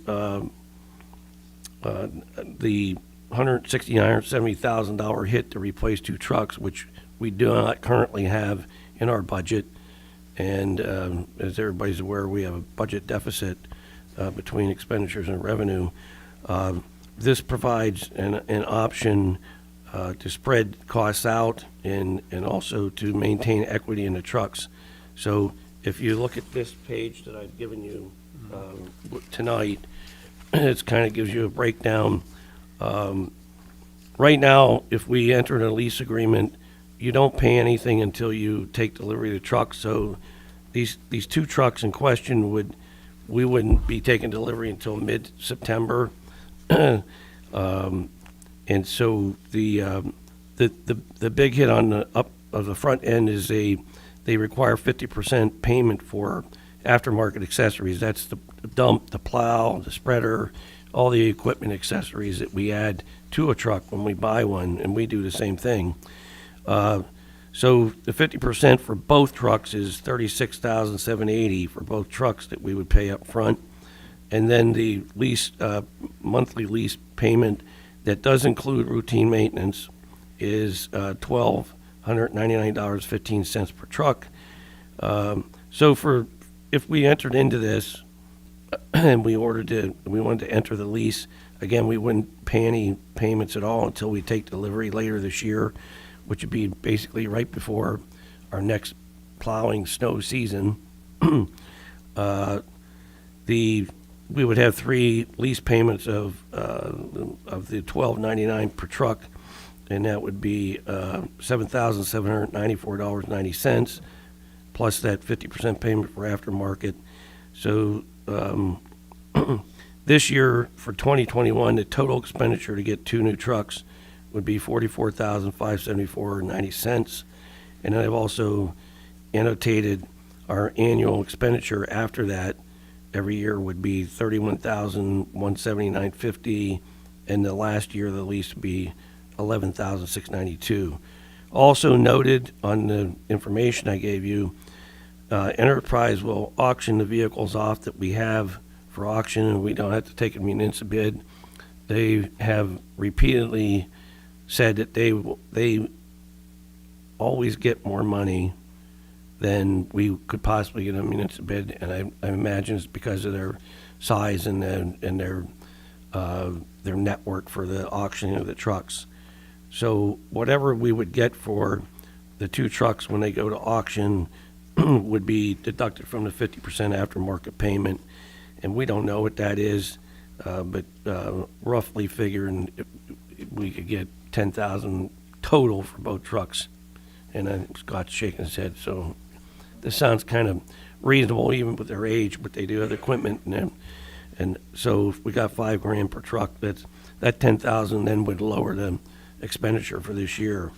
the $170,000 hit to replace 2 trucks, which we do not currently have in our budget, and as everybody's aware, we have a budget deficit between expenditures and revenue. This provides an option to spread costs out and also to maintain equity in the trucks. So if you look at this page that I've given you tonight, it kind of gives you a breakdown. Right now, if we enter a lease agreement, you don't pay anything until you take delivery of the truck. So these 2 trucks in question we wouldn't be taking delivery until mid-September. And so the big hit on the up of the front end is they require 50% payment for aftermarket accessories. That's the dump, the plow, the spreader, all the equipment accessories that we add to a truck when we buy one, and we do the same thing. So the 50% for both trucks is $36,780 for both trucks that we would pay up front. And then the lease, monthly lease payment that does include routine maintenance is $1,299.15 per truck. So if we entered into this and we wanted to enter the lease, again, we wouldn't pay any payments at all until we take delivery later this year, which would be basically right before our next plowing snow season. We would have 3 lease payments of the $1,299 per truck, and that would be $7,794.90 plus that 50% payment for aftermarket. So this year for 2021, the total expenditure to get 2 new trucks would be $44,574.90. And I've also annotated our annual expenditure after that every year would be $31,179.50, and the last year of the lease would be $11,692. Also noted on the information I gave you, Enterprise will auction the vehicles off that we have for auction, and we don't have to take a municipal bid. They have repeatedly said that they always get more money than we could possibly get a municipal bid, and I imagine it's because of their size and their network for the auctioning of the trucks. So whatever we would get for the 2 trucks when they go to auction would be deducted from the 50% aftermarket payment, and we don't know what that is, but roughly figuring we could get $10,000 total for both trucks. And Scott's shaking his head, so this sounds kind of reasonable even with their age, but they do have equipment and so if we got $5,000 per truck, that $10,000 then would lower the expenditure for this year.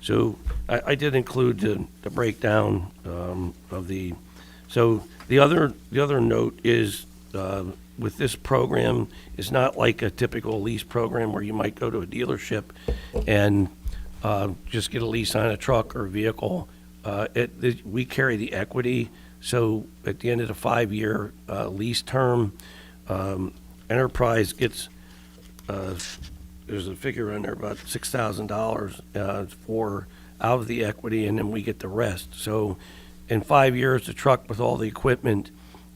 So I did include the breakdown of the. So the other note is with this program, it's not like a typical lease program where you might go to a dealership and just get a lease on a truck or a vehicle. We carry the equity, so at the end of the 5-year lease term, Enterprise gets, there's a figure in there about $6,000 for out of the equity, and then we get the rest. So in 5 years, the truck with all the equipment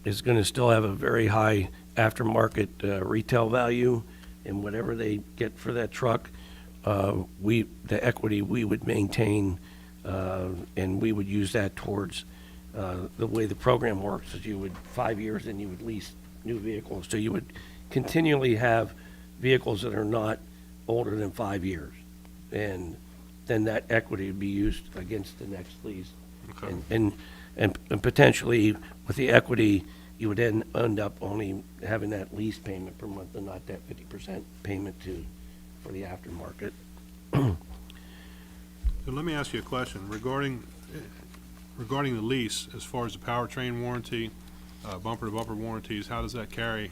is going to still have a very high aftermarket retail value, and whatever they get for that truck, the equity we would maintain, and we would use that towards the way the program works is you would 5 years and you would lease new vehicles. So you would continually have vehicles that are not older than 5 years, and then that equity would be used against the next lease.
Okay.
And potentially with the equity, you would then end up only having that lease payment per month and not that 50% payment for the aftermarket.
So let me ask you a question regarding the lease, as far as the powertrain warranty, bumper-to-bumper warranties, how does that carry?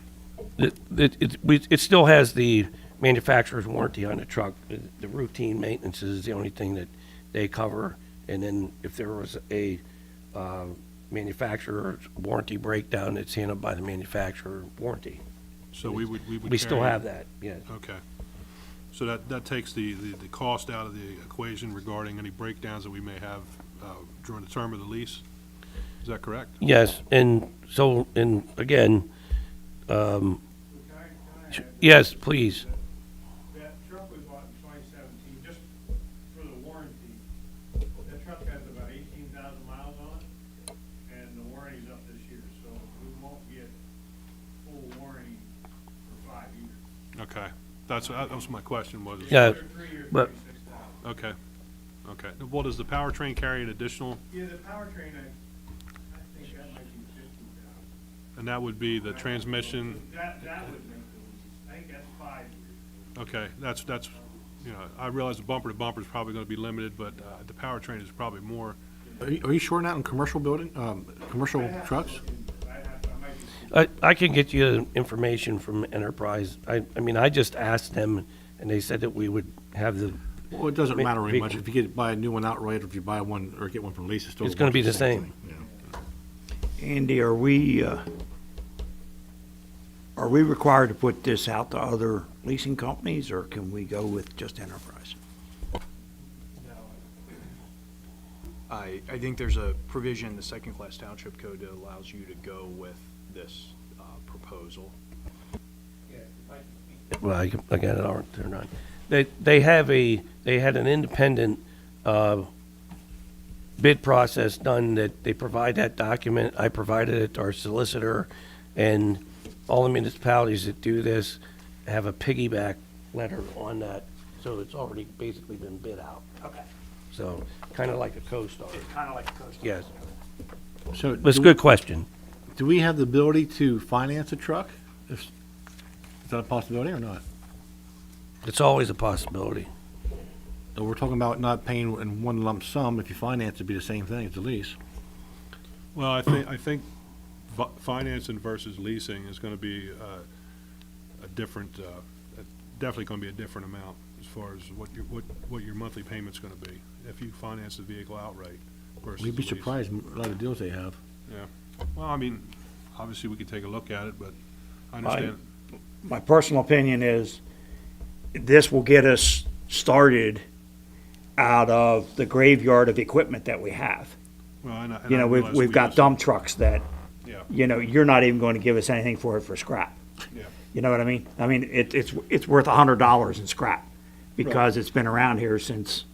It still has the manufacturer's warranty on the truck. The routine maintenance is the only thing that they cover. And then if there was a manufacturer's warranty breakdown, it's handled by the manufacturer warranty.
So we would
We still
carry-
have that, yes.
Okay. So that takes the cost out of the equation regarding any breakdowns that we may have during the term of the lease? Is that correct?
Yes, and so, and again, yes, please.
That truck we bought in 2017, just for the warranty, that truck has about 18,000 miles on it, and the warranty's up this year, so we won't get full warranty for 5 years.
Okay. That was my question, was.
Yeah,
3 years,
but-
36,000.
Okay. Okay. Well, does the powertrain carry an additional,
Yeah, the powertrain, I think that might be 15,000.
and that would be the transmission?
That would make the lease, I think that's 5 years.
Okay, that's, you know, I realize the bumper-to-bumper is probably going to be limited, but the powertrain is probably more.
Are you sure not in commercial building, commercial trucks?
I can get you information from Enterprise. I mean, I just asked them, and they said that we would have the,
Well, it doesn't matter very much.
vehicle.
If you buy a new one outright, or if you buy one, or get one from lease, it's still.
It's gonna be the same.
thing, yeah.
Andy, are we required to put this out to other leasing companies, or can we go with just Enterprise?
I think there's a provision in the second-class township code that allows you to go with this proposal.
well, I got it all turned on. They had an independent bid process done, that they provide that document. I provided it to our solicitor, and all the municipalities that do this have a piggyback letter on that, so it's already basically been bid out.
Okay.
So, kind of like a CoStar.
It's kind of like a coast.
Yes.
So,
That's a good question.
do we have the ability to finance a truck? Is that a possibility or not?
It's always a possibility.
So we're talking about not paying in one lump sum. If you finance, it'd be the same thing as a lease.
Well, I think financing versus leasing is going to be a different, definitely going to be a different amount as far as what your monthly payment's going to be if you finance the vehicle outright versus
We'd be
lease.
surprised a lot of deals they have.
Yeah. Well, I mean, obviously, we could take a look at it, but I understand.
My personal opinion is this will get us started out of the graveyard of equipment that we have.
Well, and I
You know,
realize
we've
we
got
also-
dump trucks that,
Yeah.
you know, you're not even going to give us anything for it for scrap.
Yeah.
You know what I mean? I mean, it's worth $100 in scrap because it's been around here since,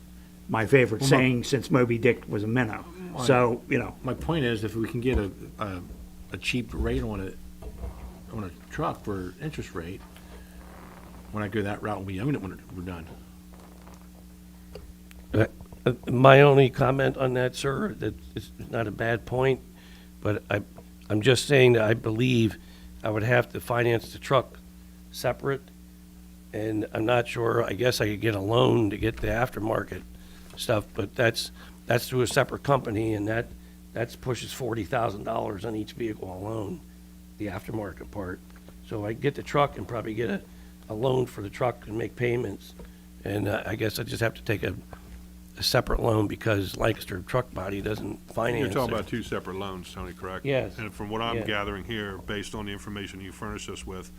my favorite saying, since Moby Dick was a minnow. So, you know,
My point is, if we can get a cheap rate on a truck for interest rate, when I go that route, we own it when we're done.
My only comment on that, sir, that it's not a bad point, but I'm just saying that I believe I would have to finance the truck separate, and I'm not sure, I guess I could get a loan to get the aftermarket stuff, but that's through a separate company, and that's pushes $40,000 on each vehicle alone, the aftermarket part. So I get the truck and probably get a loan for the truck and make payments, and I guess I just have to take a separate loan because Lancaster Truck Body doesn't finance
You're talking
it.
about two separate loans, Tony, correct?
Yes.
And from what I'm
Yeah.
gathering here, based on the information you furnished us with,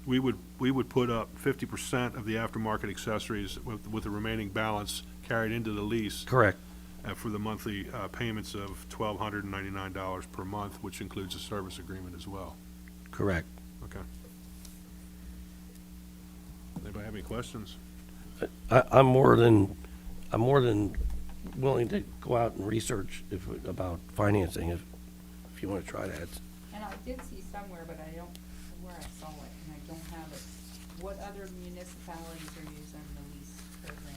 we would put up 50% of the aftermarket accessories with the remaining balance carried into the lease.
Correct.
For the monthly payments of $1,299 per month, which includes a service agreement as well.
Correct.
Okay. Anybody have any questions?
I'm more than willing to go out and research about financing if you want to try that.
And I did see somewhere, but I don't know where I saw it, and I don't have it. What other municipalities are using the lease program?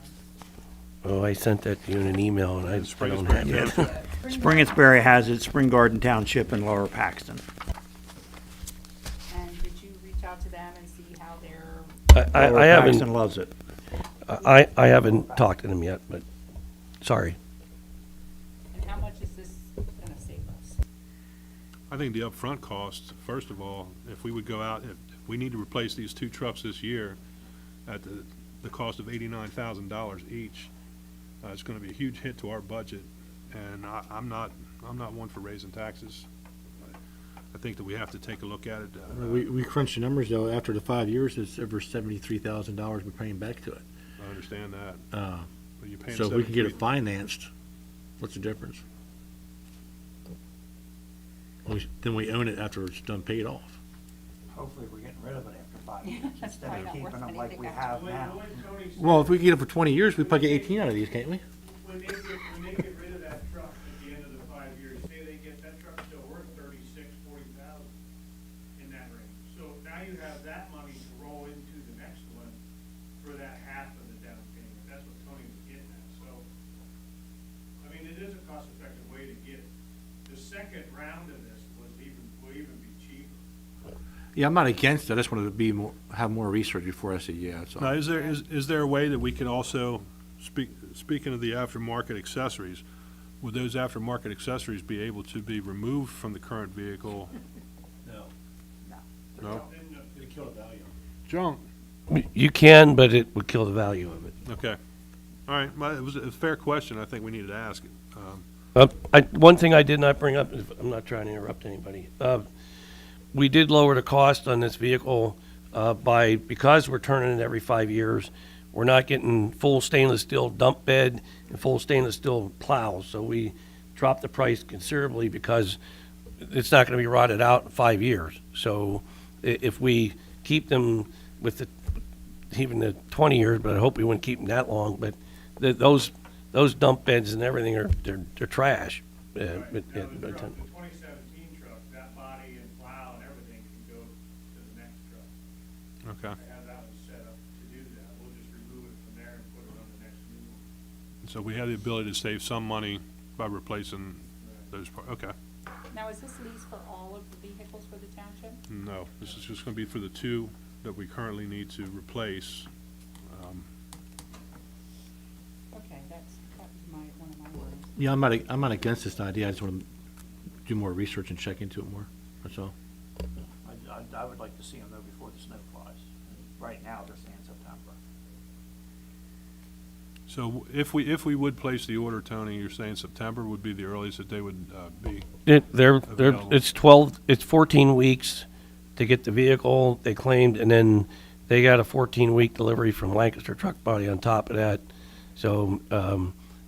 Oh, I sent that to you in an email, and I don't have it.
Spring and Sperry has it, Spring Garden Township and Lower Paxton.
I haven't,
Paxton loves it.
I haven't talked to them yet, but, sorry.
And how much is this gonna save us?
I think the upfront cost, first of all, if we would go out, if we need to replace these two trucks this year at the cost of $89,000 each, it's gonna be a huge hit to our budget, and I'm not one for raising taxes. I think that we have to take a look at it.
We crunched the numbers, though, after the 5 years, it's over $73,000 we're paying back to it.
I understand that. But you're paying
So if we can get it
73
financed, what's the difference? Then we own it after it's done paid off.
Hopefully, we're getting rid of it after 5 years,
That's
instead
probably
of
not
keeping
worth
them like we
anything
have
after.
now.
Well, if we can get it for 20 years, we probably get 18 out of these, can't we?
When they get rid of that truck at the end of the 5 years, say they get that truck still worth 40,000 in that range. So now you have that money to roll into the next one for that half of the down payment. That's what Tony was getting at. So, I mean, it is a cost-effective way to get it. The second round of this will even be cheaper.
Yeah, I'm not against it, I just wanted to have more research before I say yeah, that's all.
Now, is there a way that we could also, speaking of the aftermarket accessories, would those aftermarket accessories be able to be removed from the current vehicle?
No.
No?
They kill the value.
Junk?
You can, but it would kill the value of it.
Okay. All right, well, it was a fair question, I think we needed to ask it.
One thing I did not bring up, I'm not trying to interrupt anybody. We did lower the cost on this vehicle because we're turning it every 5 years. We're not getting full stainless steel dump bed and full stainless steel plows. So we dropped the price considerably because it's not going to be rotted out in 5 years. So if we keep them with even the 20 years, but I hope we wouldn't keep them that long. But those dump beds and everything they're trash.
Now, the 2017 truck, that body and plow and everything can go to the next truck.
Okay.
I have that one set up to do that. We'll just remove it from there and put it on the next new one.
So we have the ability to save some money by replacing those parts. Okay.
Now, is this lease for all of the vehicles for the township?
No, this is just going to be for the two that we currently need to replace.
Okay, that was one of my worries.
Yeah, I'm not against this idea, I just want to do more research and check into it more, that's all.
I would like to see them though before the snow flies. Right now, they're saying September.
So if we would place the order, Tony, you're saying September would be the earliest that they would be?
It's 14 weeks to get the vehicle, they claimed, and then they got a 14-week delivery from Lancaster Truck Body on top of that. So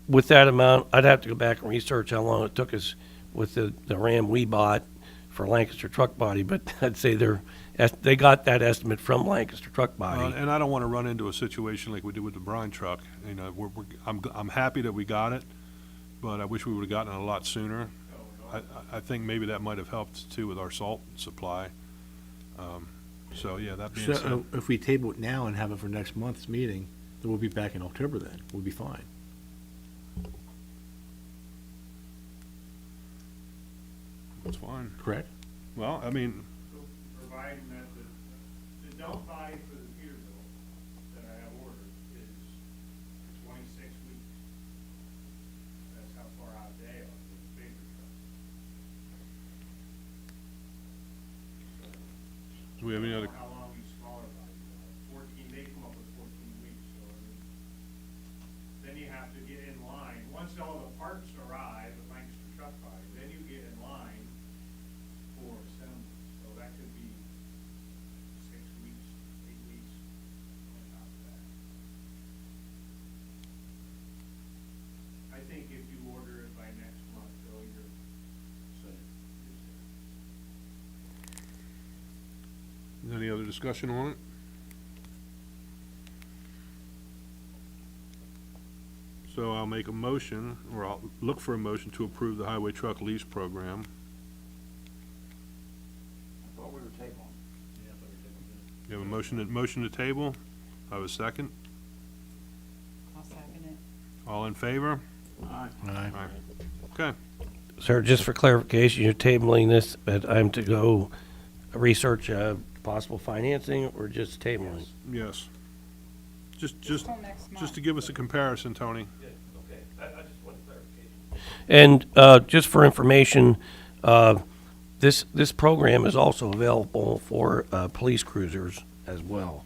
with that amount, I'd have to go back and research how long it took us with the Ram we bought for Lancaster Truck Body, but I'd say they got that estimate from Lancaster Truck Body.
And I don't want to run into a situation like we did with the brine truck. You know, I'm happy that we got it, but I wish we would have gotten it a lot sooner. I think maybe that might have helped too with our salt supply. So, yeah, that being said.
So if we table it now and have it for next month's meeting, then we'll be back in October then, we'll be fine.
That's fine.
Correct?
Well, I mean,
Providing that the dump body for the Peterbilt that I have ordered is 26 weeks. That's how far out they are with the bigger trucks.
do we have any other?
How long these smaller bodies are. 14, they come up with 14 weeks, so I mean, then you have to get in line. Once all the parts arrive at Lancaster Truck Body, then you get in line for assembly. So that could be 6 weeks, 8 weeks on top of that. I think if you order it by next month, though, you're set.
Any other discussion on it? So I'll make a motion, or I'll look for a motion to approve the highway truck lease program.
I thought we were tabling.
You have a motion to table? I have a second.
I'll second it.
All in favor?
Aye.
Aye. Okay.
Sir, just for clarification, you're tabling this, but I'm to go research possible financing or just tabling?
Yes. Just
Till next month.
just to give us a comparison, Tony.
And just for information, this program is also available for police cruisers as well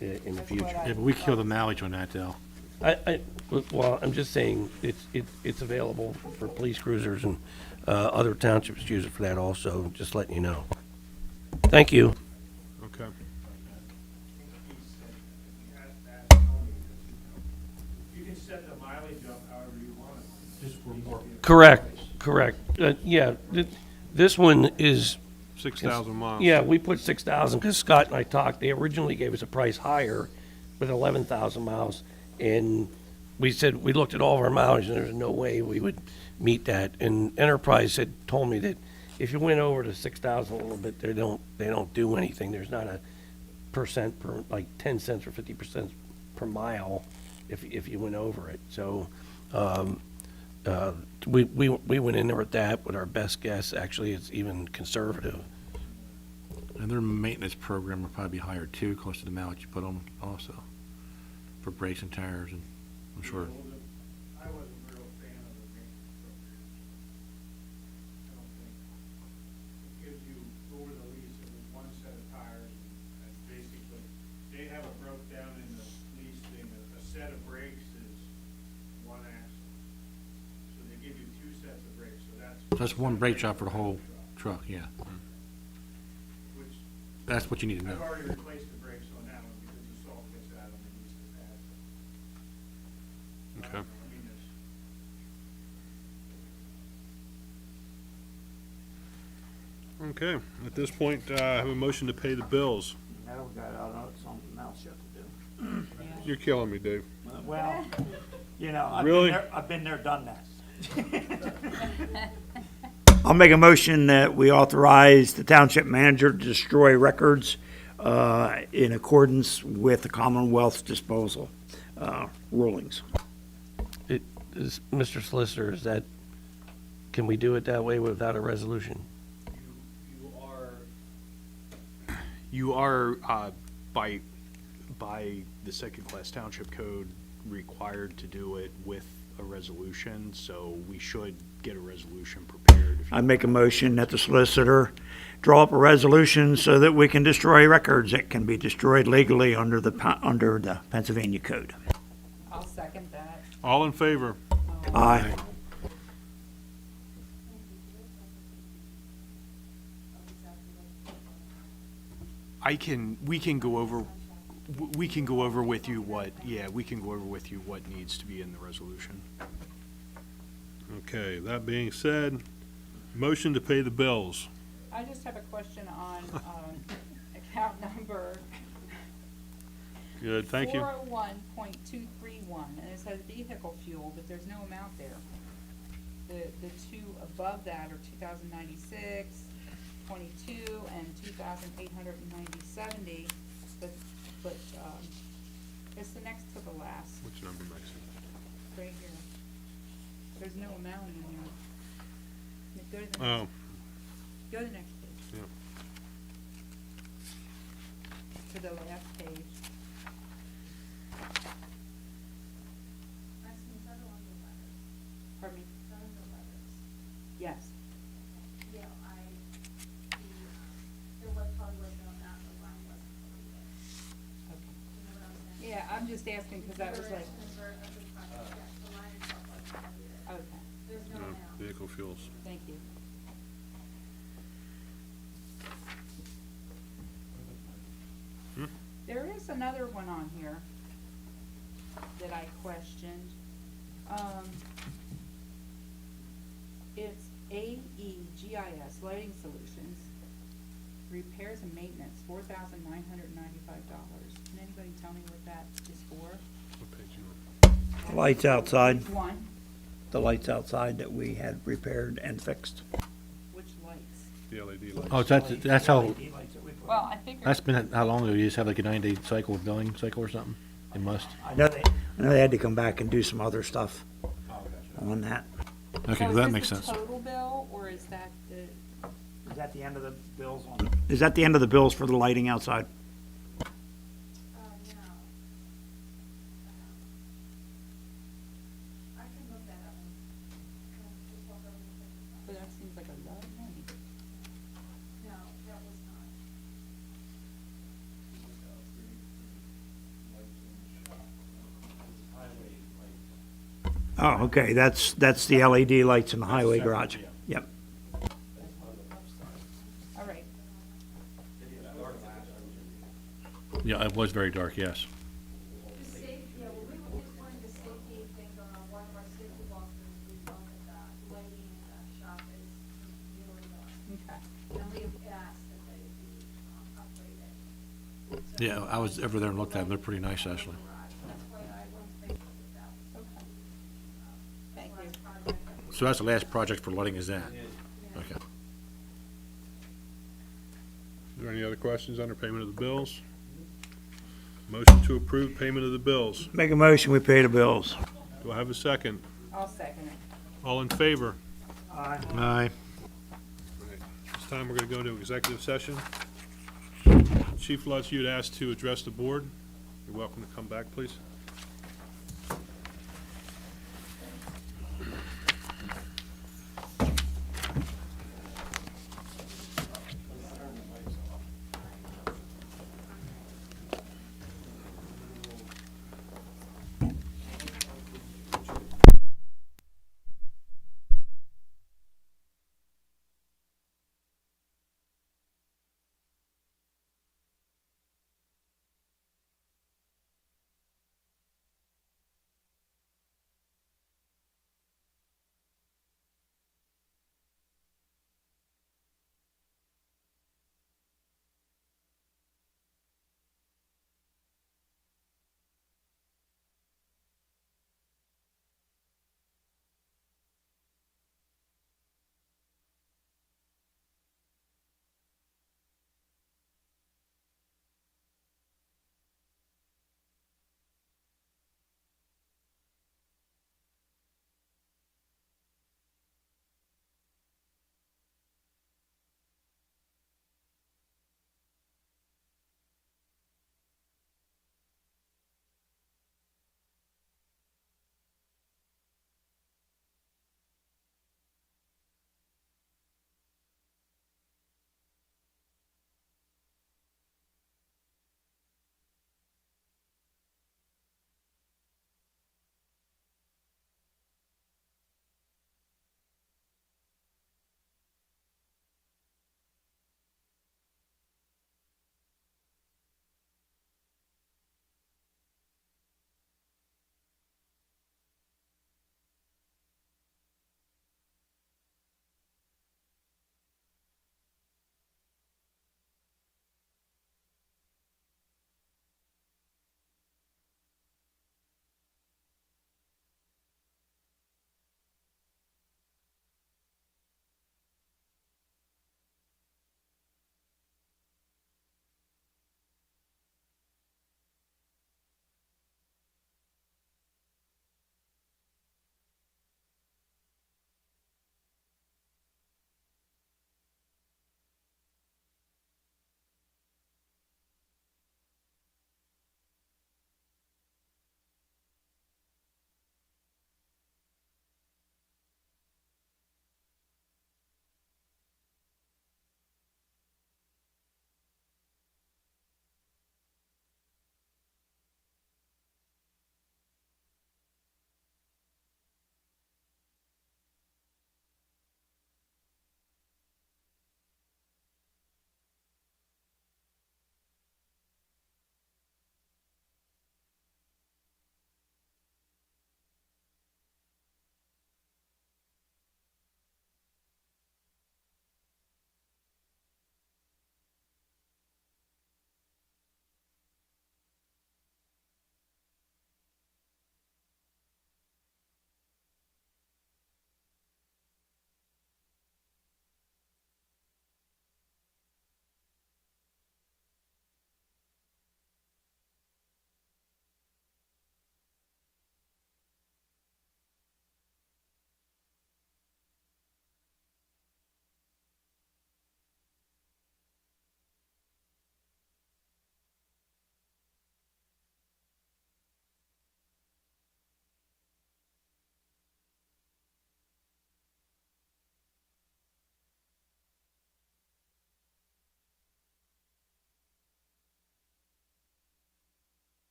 in the
That's what
future.
I-
Yeah, but we kill the mileage on that, though.
Well, I'm just saying, it's available for police cruisers, and other townships use it for that also, just letting you know. Thank you.
Okay.
You can set the mileage up however you want it.
Just for more.
Correct. Yeah, this one is,
6,000 miles.
yeah, we put 6,000, because Scott and I talked, they originally gave us a price higher with 11,000 miles, and we said, we looked at all of our mileage, and there's no way we would meet that. And Enterprise told me that if you went over to 6,000 a little bit, they don't do anything. There's not a percent per, like 10 cents or 50% per mile if you went over it. So, we went in there with that with our best guess. Actually, it's even conservative.
And their maintenance program will probably be higher too, close to the mileage you put on also, for brakes and tires, and I'm sure.
I wasn't a real fan of the maintenance programs. I don't think, it gives you, over the lease, it was one set of tires, and basically, they have it broke down in the lease thing, a set of brakes is one axle. So they give you two sets of brakes, so
That's one brake job for the whole truck, yeah.
Which,
That's what you need to know.
I've already replaced the brakes on that one because the salt gets out of them and needs to pass.
Okay.
I mean, it's,
Okay. At this point, I have a motion to pay the bills.
I don't know, it's something else you have to do.
You're killing me, Dave.
Well, you know,
Really?
I've been there, done that. I'll make a motion that we authorize the township manager to destroy records in accordance with the Commonwealth's disposal rulings.
Mr. Solicitor, can we do it that way without a resolution?
You are, by the second-class township code, required to do it with a resolution, so we should get a resolution prepared.
I make a motion that the solicitor draw up a resolution so that we can destroy records that can be destroyed legally under the Pennsylvania code.
I'll second that.
All in favor?
Aye.
We can go over with you what needs to be in the resolution.
Okay, that being said, motion to pay the bills.
I just have a question on account number
Good, thank you.
401.231, and it says vehicle fuel, but there's no amount there. The two above that are 2,096, 22, and 2,890.70, but it's the next to the last,
Which number, Maxie?
right here. There's no amount in there. Go to the
Oh,
next, go to the next page.
yeah.
To the last page. Pardon me? Yes. Okay. Yeah, I'm just asking because I was like, okay,
No, vehicle fuels.
thank you. There is another one on here that I questioned. It's AEGIS Lighting Solutions, repairs and maintenance, $4,995. Can anybody tell me what that is for?
What page you on?
The lights outside,
Which one?
the lights outside that we had repaired and fixed.
Which lights?
The LED lights.
Oh, that's how,
Well, I figured.
that's been how long ago? You just have like a 9-day cycle, billing cycle or something? It must.
I know they had to come back and do some other stuff on that.
Okay,
So
that
is
makes
this
sense.
the total bill, or is that the?
Is that the end of the bills on? Is that the end of the bills for the lighting outside?
But that seems like a lot of money.
Oh, okay, that's the LED lights in the highway garage. Yep.
All right.
Yeah, it was very dark, yes.
The safety, yeah, well, we were just wanting the safety things on one of our safety walkthroughs, we found that the lighting in the shop is really dark.
Okay.
And we have asked that they be upgraded.
Yeah, I was over there and looked at them. They're pretty nice, actually.
That's why I want to make sure that that was.
Okay. Thank you.
last project.
So that's the last project for lighting is that? Okay.
Are there any other questions under payment of the bills? Motion to approve payment of the bills.
Make a motion, we pay the bills.
Do I have a second?
I'll second it.
All in favor?
Aye.
This time, we're going to go into executive session. Chief Lutz, you'd asked to address the board. You're welcome to come back, please.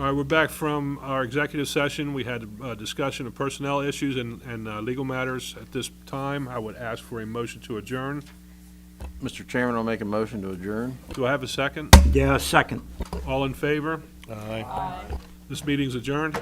All right, we're back from our executive session. We had a discussion of personnel issues and legal matters. At this time, I would ask for a motion to adjourn.
Mr. Chairman, I'll make a motion to adjourn.
Do I have a second?
Yeah, second.
All in favor?
Aye.
This meeting's adjourned.